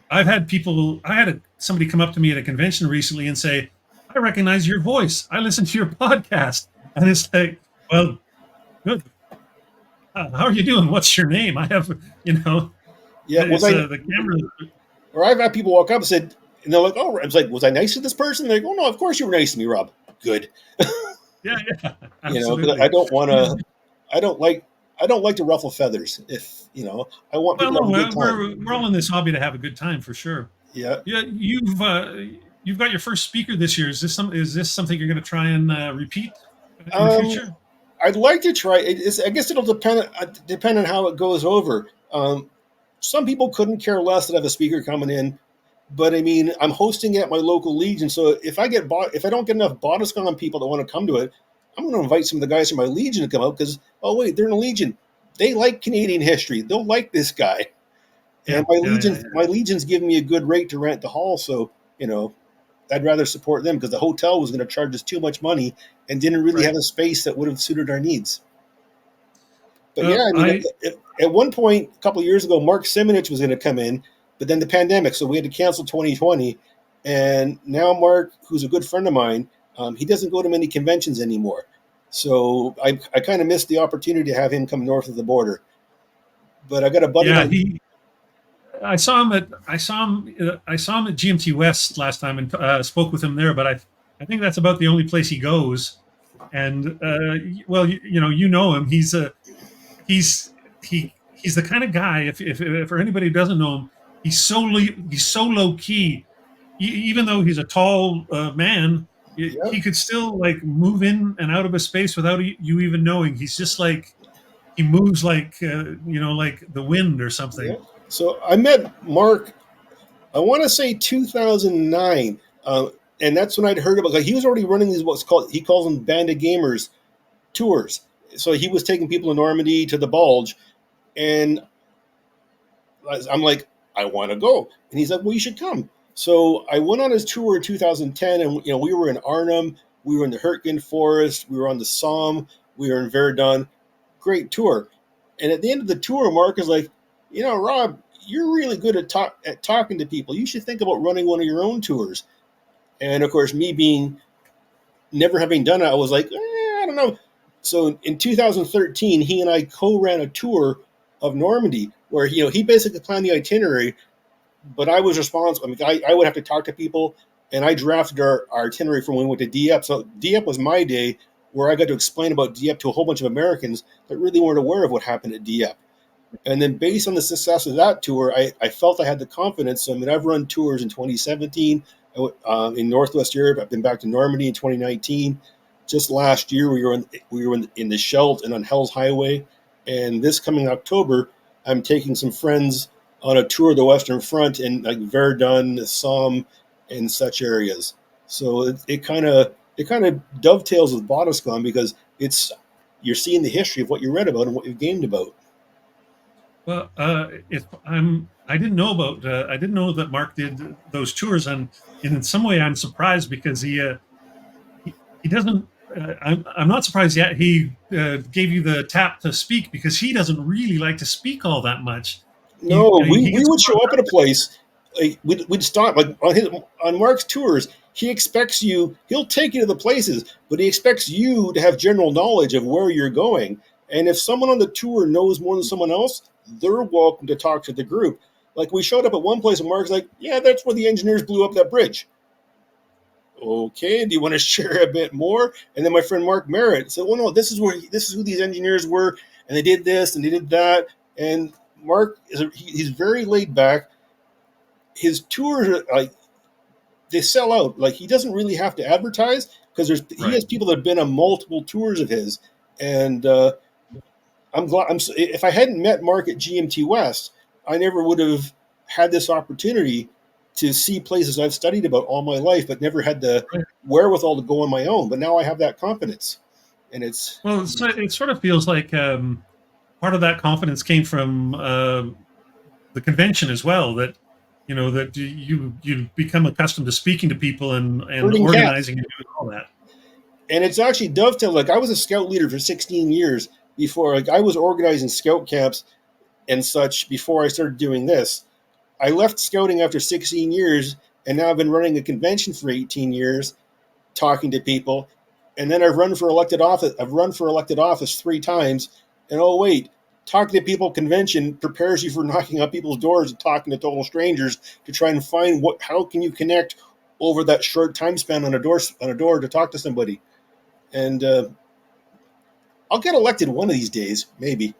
had people. I had somebody come up to me at a convention recently and say, "I recognize your voice. I listen to your podcast," and it's like, well, good. How are you doing? What's your name? I have, Yeah, the camera. Or I've had people walk up and said, and they're like, "Oh," I was like, "Was I nice to this person?" They're like, "Oh no, of course you were nice to me, Rob." Good. Yeah, absolutely. I don't want to. I don't like to ruffle feathers. If I want people to have a good time. We're all in this hobby to have a good time for sure. Yeah. Yeah, you've got your first speaker this year. Is this something you're going to try and repeat in the future? I'd like to try. I guess it'll depend on how it goes over. Some people couldn't care less that I have a speaker coming in, but I mean, I'm hosting it at my local Legion, so if I don't get enough Bottoscon people that want to come to it, I'm going to invite some of the guys from my Legion to come out because they're in a Legion. They like Canadian history. They'll like this guy, and my Legion's giving me a good rate to rent the hall, so I'd rather support them because the hotel was going to charge us too much money and didn't really have a space that would have suited our needs. But at one point, a couple of years ago, Mark Simonich was going to come in, but then the pandemic, so we had to cancel 2020. And now Mark, who's a good friend of mine, he doesn't go to many conventions anymore. So I kind of missed the opportunity to have him come north of the border. But I got a buddy. Yeah, I saw him at GMT West last time and spoke with him there. But I think that's about the only place he goes. And well, you know him. He's the kind of guy. If for anybody who doesn't know him, he's so low key. Even though he's a tall man, he could still like move in and out of a space without you even knowing. He's just like he moves like like the wind or something. Yeah. So I met Mark, I want to say 2009, and that's when I'd heard about. Like, he was already running these he calls them Band of Gamers tours. So he was taking people to Normandy, to the Bulge, and I'm like, I want to go, and he's like, well, you should come. So I went on his tour in 2010, and we were in Arnhem, we were in the Hurtgen Forest, we were on the Somme, we were in Verdun. Great tour. And at the end of the tour, Mark is like, Rob, you're really good at talking to people. You should think about running one of your own tours. And of course, me never having done it, I was like, I don't know. So in 2013, he and I co-ran a tour of Normandy where, he basically planned the itinerary, but I was responsible. I mean, I would have to talk to people, and I drafted our itinerary from when we went to Dieppe. So Dieppe was my day where I got to explain about Dieppe to a whole bunch of Americans that really weren't aware of what happened at Dieppe. And then based on the success of that tour, I felt I had the confidence. I mean, I've run tours in 2017 in Northwest Europe. I've been back to Normandy in 2019. Just last year, we were in the Scheldt and on Hell's Highway. And this coming October, I'm taking some friends on a tour of the Western Front in like Verdun, the Somme, and such areas. So it kind of dovetails with Bottoscon because you're seeing the history of what you read about and what you've gamed about. Well, I didn't know that Mark did those tours, and in some way I'm surprised because he doesn't. I'm not surprised yet. He gave you the tap to speak because he doesn't really like to speak all that much. No, we would show up at a place. Like, we'd stop like on Mark's tours. He'll take you to the places, but he expects you to have general knowledge of where you're going. And if someone on the tour knows more than someone else, they're welcome to talk to the group. Like, we showed up at one place and Mark's like, yeah, that's where the engineers blew up that bridge. Okay, do you want to share a bit more? And then my friend Mark Merritt said, well, no, this is who these engineers were, and they did this and they did that. And Mark he's very laid back. His tours, like, they sell out. Like, he doesn't really have to advertise because he has people that have been on multiple tours of his. And I'm glad. If I hadn't met Mark at GMT West, I never would have had this opportunity to see places I've studied about all my life, but never had the wherewithal to go on my own. But now I have that confidence, and it sort of feels like part of that confidence came from the convention as well. That that you become accustomed to speaking to people and organizing and doing all that. And it's actually dovetailed. Like, I was a scout leader for 16 years before. Like, I was organizing scout camps and such before I started doing this. I left scouting after 16 years, and now I've been running a convention for 18 years, talking to people. And then I've run for elected office. I've run for elected office 3 times. And oh wait, talking to people convention prepares you for knocking on people's doors and talking to total strangers to try and find how can you connect over that short time span on a door to talk to somebody. And I'll get elected one of these days, maybe.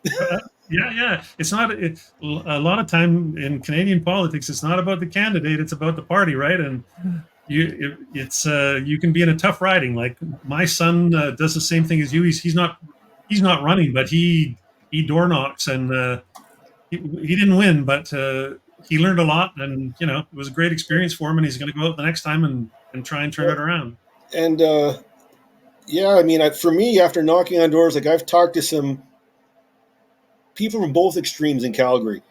Yeah. It's not. A lot of time in Canadian politics, it's not about the candidate; it's about the party, right? And it's you can be in a tough riding. Like my son does the same thing as you. He's not running, but he door knocks, and he didn't win, but he learned a lot, and it was a great experience for him. And he's going to go out the next time and try and turn Yeah. it around. And yeah, I mean, for me, after knocking on doors, like I've talked to some people from both extremes in Calgary.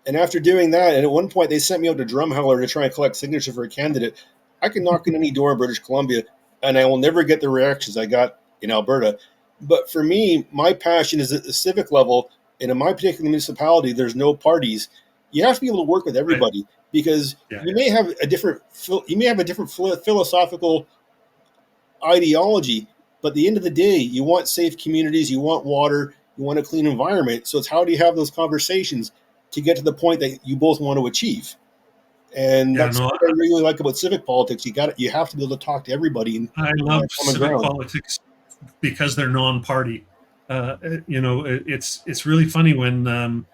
And after doing that, and at one point they sent me out to Drumheller to try and collect signatures for a candidate. I can knock on any door in British Columbia, and I will never get the reactions I got in Alberta. But for me, my passion is at the civic level, and in my particular municipality, there's no parties. You have to be able to work with Right. everybody because Yeah. you may have a different philosophical ideology, but at the end of the day, you want safe communities, you want water, you want a clean environment. So it's how do you have those conversations to get to the point that you both want to achieve? And Yeah. that's No, what I really like about civic politics. You have to be able to talk to everybody and I find love common civic ground. politics because they're non-party. It's really funny when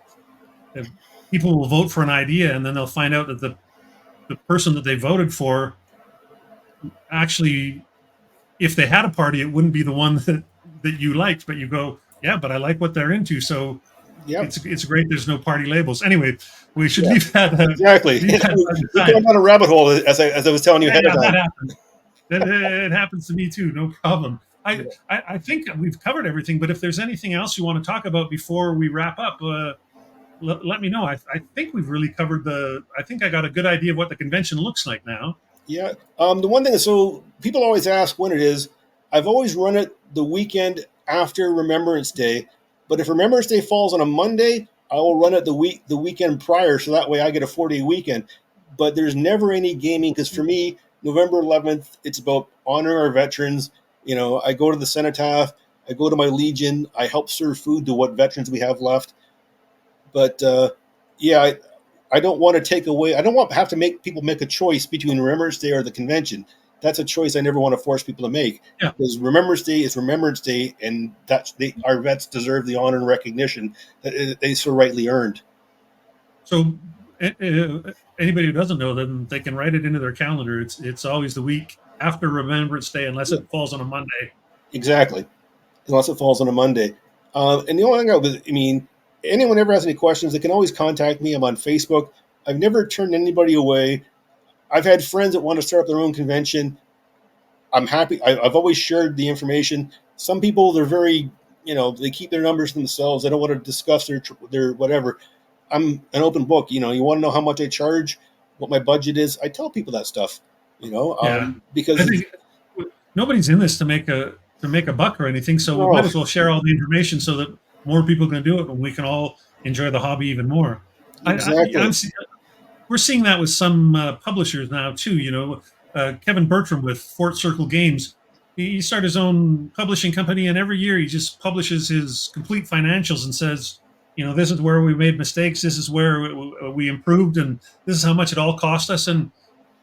people will vote for an idea and then they'll find out that the person that they voted for actually, if they had a party, it wouldn't be the one that you liked. But you go, yeah, but I like what they're into, so Yeah, it's great. There's no party labels. Anyway, we should yeah, leave that exactly. leave that We're aside. going down a rabbit hole as I was telling you Yeah, ahead of yeah, that time. happens. It happens to me too. No problem. I think we've covered everything. But if there's anything else you want to talk about before we wrap up, let me know. I think we've really covered the. I think I got a good idea of what the convention looks like now. Yeah. The one thing is, so people always ask when it is. I've always run it the weekend after Remembrance Day, but if Remembrance Day falls on a Monday, I will run it the weekend prior, so that way I get a 4-day weekend. But there's never any gaming because for me, November 11th, it's about honoring our veterans. I go to the cenotaph, I go to my Legion, I help serve food to what veterans we have left. But yeah, I don't want to take away. I don't want to have to make people make a choice between Remembrance Day or the convention. That's a choice I never want to force people to make Yeah. because Remembrance Day is Remembrance Day, and our vets deserve the honor and recognition that they so rightly earned. So anybody who doesn't know, then they can write it into their calendar. It's always the week after Remembrance Day, unless Yeah. it falls on a Monday. Exactly, unless it falls on a Monday. And the only thing I mean, anyone ever has any questions, they can always contact me. I'm on Facebook. I've never turned anybody away. I've had friends that want to start up their own convention. I'm happy. I've always shared the information. Some people, they're very, they keep their numbers to themselves. They don't want to discuss their whatever. I'm an open book. You want to know how much I charge, what my budget is. I tell people that stuff. Yeah, I Because think nobody's in this to make a buck or anything. So we no, might as well share all the information so that more people can do it, and we can all enjoy the hobby even more. exactly. We're seeing that with some publishers now too. Kevin Bertram with Fort Circle Games. He started his own publishing company, and every year he just publishes his complete financials and says, this is where we made mistakes, this is where we improved, and this is how much it all cost us. And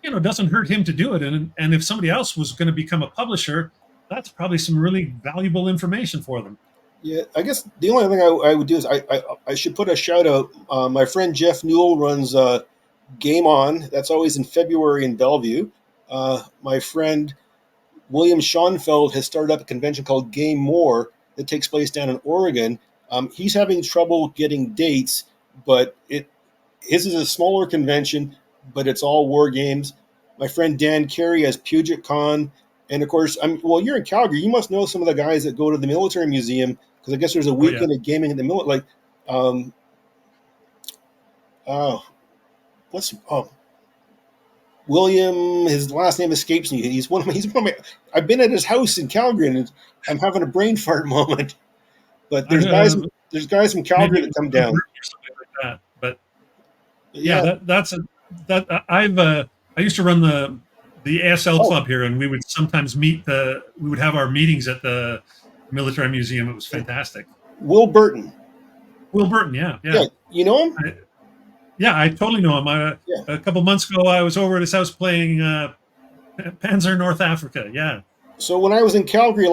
it doesn't hurt him to do it. And if somebody else was going to become a publisher, that's probably some really valuable information for them. Yeah, I guess the only thing I would do is I should put a shout out. My friend Jeff Newell runs Game On. That's always in February in Bellevue. My friend William Schoenfeld has started up a convention called Game More that takes place down in Oregon. He's having trouble getting dates, but his is a smaller convention, but it's all war games. My friend Dan Carey has Puget Con, and of course, you're in Calgary. You must know some of the guys that go to the military museum because I guess there's a Oh yeah. weekend of gaming at the military. Like, oh, what's William? His last name escapes me. He's one of my. I've been at his house in Calgary, and I'm having a brain fart moment. But there's guys. There's guys from Calgary Maybe that come or down. something like that. But yeah, Yeah. I used to run the ASL Oh, club here, and we would sometimes we would have our meetings at the military museum. It was fantastic. Will Burton. Will Burton, yeah, Yeah, you know him? I totally know him. Yeah. A couple months ago, I was over at his house playing Panzer North Africa. Yeah. So when I was in Calgary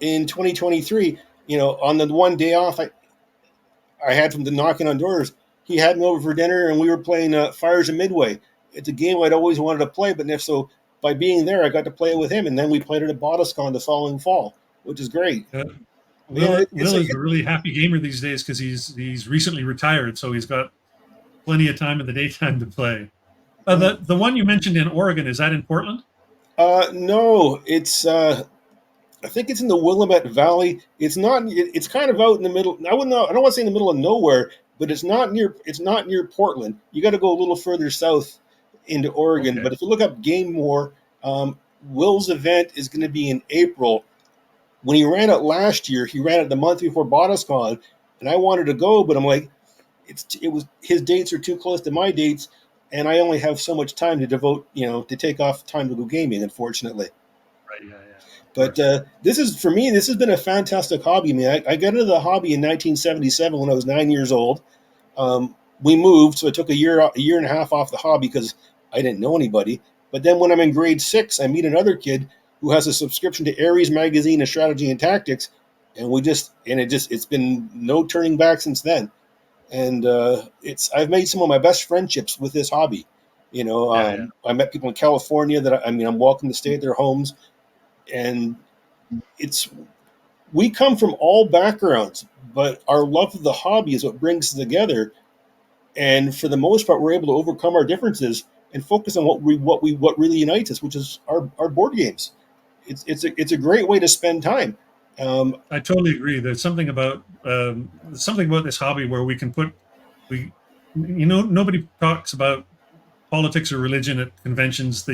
in 2023, on the one day off I had from the knocking on doors, he had me over for dinner and we were playing Fires of Midway. It's a game I'd always wanted to play, but if so, by being there, I got to play it with him, and then we played it at Bottoscon the following fall, which is great. Will is a really happy gamer these days because he's recently retired, so he's got plenty of time in the daytime to play. The one you mentioned in Oregon, is that in Portland? No, it's I think it's in the Willamette Valley. It's not. It's kind of out in the middle. I don't want to say in the middle of nowhere, but it's not near. It's not near Portland. You got to go a little further south into Oregon. Okay. But if you look up Game More, Will's event is going to be in April. When he ran it last year, he ran it the month before Botoscon, and I wanted to go, but I'm like, his dates are too close to my dates, and I only have so much time to devote, to take off time to go gaming, unfortunately. Right. Yeah. But this has been a fantastic hobby. I mean, I got into the hobby in 1977 when I was 9 years old. We moved, so I took a year and a half off the hobby because I didn't know anybody. But then when I'm in grade 6, I meet another kid who has a subscription to Aries magazine of strategy and tactics, and it's been no turning back since then. And I've made some of my best friendships with this hobby. I met people in California that I'm welcome to stay at their homes. And we come from all backgrounds, but our love of the hobby is what brings us together. And for the most part, we're able to overcome our differences and focus on what really unites us, which is our board games. It's a great way to spend time. I totally agree. There's something about this hobby where nobody talks about politics or religion at conventions.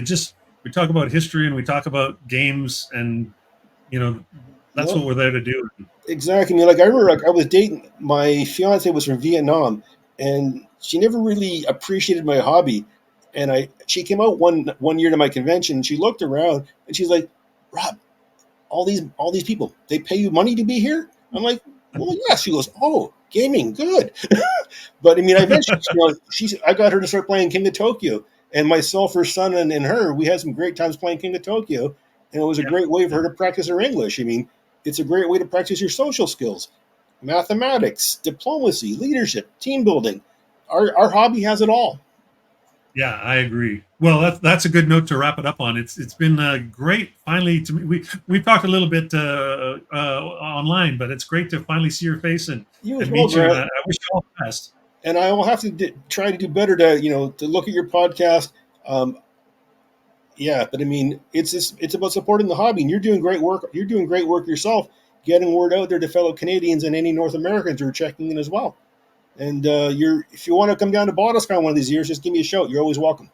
We talk about history and we talk about games, and that's what we're there to do. Exactly. I mean, I remember I was dating, my fiance was from Vietnam, and she never really appreciated my hobby. And she came out one year to my convention, and she looked around and she's like, "Rob, all these people, they pay you money to be here?" I'm like, "Well, yeah." She goes, "Oh, gaming, good." But I mean, I eventually, I got her to start playing King of Tokyo, and myself, her son, and her, we had some great times playing King of Tokyo, and it was a great way for her to practice her English. I mean, it's a great way to practice your social skills, mathematics, diplomacy, leadership, team building. Our hobby has it all. Yeah, I agree. Well, that's a good note to wrap it up on. It's been great finally to me. We've talked a little bit online, but it's great to finally see your face and meet you. I wish you all the best. And I will have to try to do better to look at your podcast. But I mean, it's about supporting the hobby, and you're doing great work. You're doing great work yourself, getting word out there to fellow Canadians and any North Americans who are checking in as well. And if you want to come down to Bottoscon one of these years, just give me a shout. You're always welcome.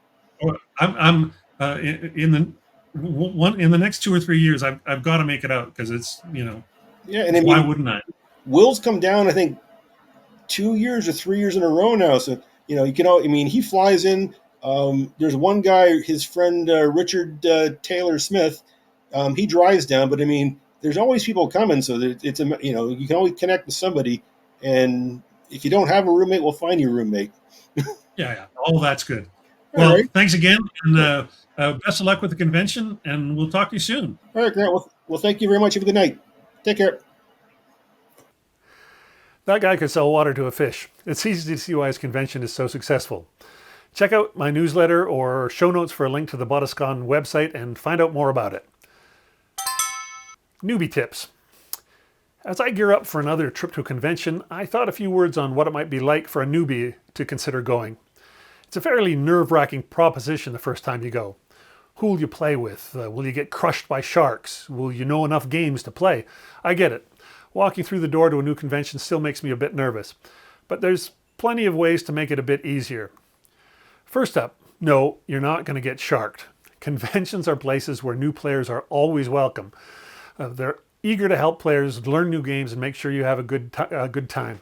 I'm in the next 2 or 3 years. I've got to make it out because it's Yeah, and I mean, why wouldn't I? Will's come down, I think, 2 years or 3 years in a row now. So he flies in. There's one guy, his friend Richard Taylor Smith. He drives down, but I mean, there's always people coming. So that you can always connect with somebody. And if you don't have a roommate, we'll find you a roommate. Yeah. All that's good. Well, right. Thanks again, and best of luck with the convention, and we'll talk to you soon. All right, Grant. Well, thank you very much. Have a good night. Take care. That guy could sell water to a fish. It's easy to see why his convention is so successful. Check out my newsletter or show notes for a link to the Bottoscon website and find out more about it. Newbie tips. As I gear up for another trip to a convention, I thought a few words on what it might be like for a newbie to consider going. It's a fairly nerve-wracking proposition the first time you go. Who will you play with? Will you get crushed by sharks? Will you know enough games to play? I get it. Walking through the door to a new convention still makes me a bit nervous. But there's plenty of ways to make it a bit easier. First up, no, you're not going to get sharked. Conventions are places where new players are always welcome. They're eager to help players learn new games and make sure you have a good time.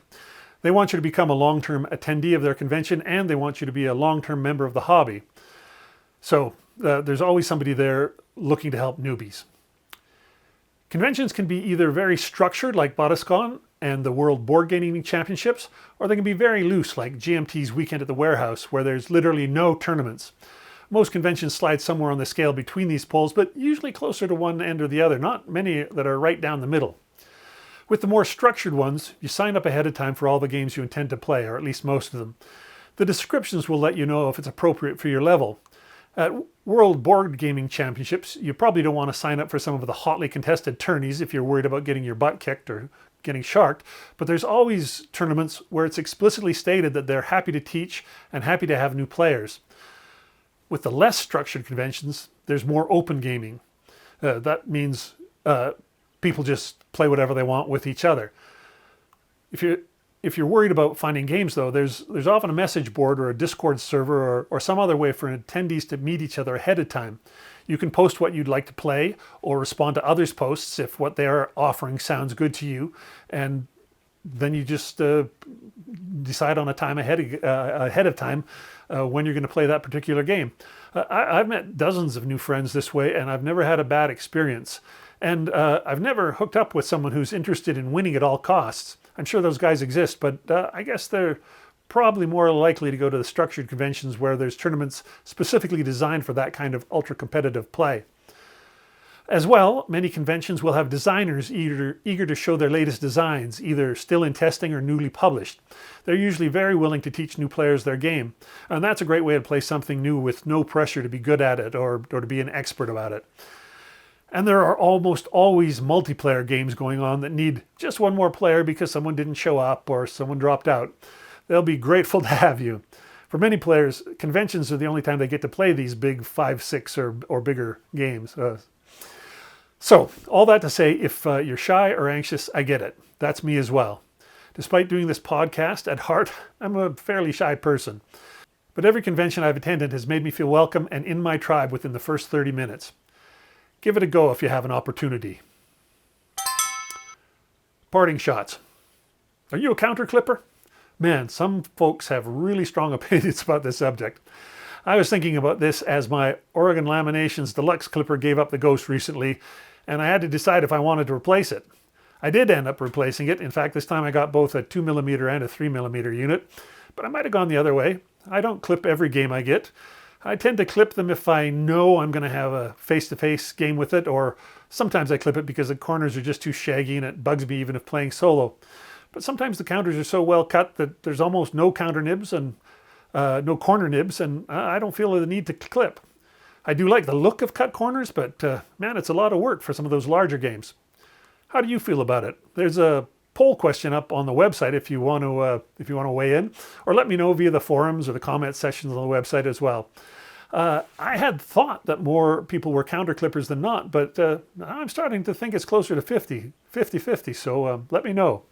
They want you to become a long-term attendee of their convention, and they want you to be a long-term member of the hobby. So there's always somebody there looking to help newbies. Conventions can be either very structured like Bottoscon and the World Board Gaming Championships, or they can be very loose like GMT's Weekend at the Warehouse, where there's literally no tournaments. Most conventions slide somewhere on the scale between these poles, but usually closer to one end or the other, not many that are right down the middle. With the more structured ones, you sign up ahead of time for all the games you intend to play, or at least most of them. The descriptions will let you know if it's appropriate for your level. At World Board Gaming Championships, you probably don't want to sign up for some of the hotly contested tourneys if you're worried about getting your butt kicked or getting sharked, but there's always tournaments where it's explicitly stated that they're happy to teach and happy to have new players. With the less structured conventions, there's more open gaming. That means people just play whatever they want with each other. If you're worried about finding games, though, there's often a message board or a Discord server or some other way for attendees to meet each other ahead of time. You can post what you'd like to play or respond to others' posts if what they're offering sounds good to you, and then you just decide on a time ahead of time when you're going to play that particular game. I've met dozens of new friends this way, and I've never had a bad experience. And I've never hooked up with someone who's interested in winning at all costs. I'm sure those guys exist, but I guess they're probably more likely to go to the structured conventions where there's tournaments specifically designed for that kind of ultra-competitive play. As well, many conventions will have designers eager to show their latest designs, either still in testing or newly published. They're usually very willing to teach new players their game, and that's a great way to play something new with no pressure to be good at it or to be an expert about it. And there are almost always multiplayer games going on that need just one more player because someone didn't show up or someone dropped out. They'll be grateful to have you. For many players, conventions are the only time they get to play these big 5, 6 or bigger games. So, all that to say, if you're shy or anxious, I get it. That's me as well. Despite doing this podcast, at heart, I'm a fairly shy person. But every convention I've attended has made me feel welcome and in my tribe within the first 30 minutes. Give it a go if you have an opportunity. Parting shots. Are you a counter clipper? Man, some folks have really strong opinions about this subject. I was thinking about this as my Oregon Laminations Deluxe clipper gave up the ghost recently, and I had to decide if I wanted to replace it. I did end up replacing it. In fact, this time I got both a 2mm and a 3mm unit, but I might have gone the other way. I don't clip every game I get. I tend to clip them if I know I'm going to have a face-to-face game with it, or sometimes I clip it because the corners are just too shaggy and it bugs me even if playing solo. But sometimes the counters are so well cut that there's almost no counter nibs and no corner nibs, and I don't feel the need to clip. I do like the look of cut corners, but man, it's a lot of work for some of those larger games. How do you feel about it? There's a poll question up on the website if you want to weigh in, or let me know via the forums or the comment sections on the website as well. I had thought that more people were counter clippers than not, but I'm starting to think it's closer to 50-50, so let me know.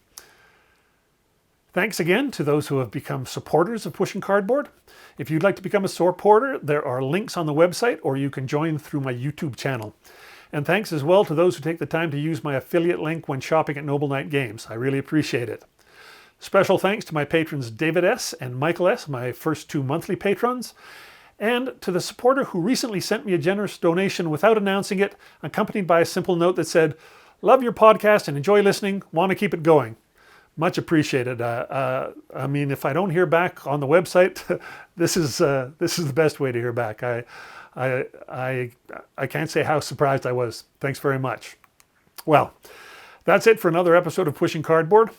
Thanks again to those who have become supporters of Pushing Cardboard. If you'd like to become a supporter, there are links on the website, or you can join through my YouTube channel. And thanks as well to those who take the time to use my affiliate link when shopping at Noble Knight Games. I really appreciate it. Special thanks to my patrons David S. and Michael S., my first 2 monthly patrons, and to the supporter who recently sent me a generous donation without announcing it, accompanied by a simple note that said, "Love your podcast and enjoy listening, want to keep it going." Much appreciated. I mean, if I don't hear back on the website, this is the best way to hear back. I can't say how surprised I was. Thanks very much. Well, that's it for another episode of Pushing Cardboard.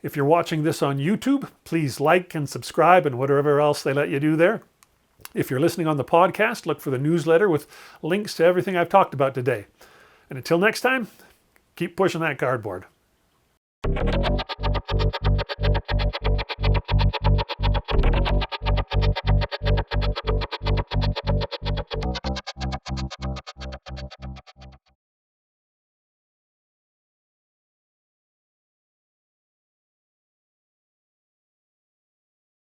If you're watching this on YouTube, please like and subscribe and whatever else they let you do there. If you're listening on the podcast, look for the newsletter with links to everything I've talked about today. And until next time, keep pushing that cardboard.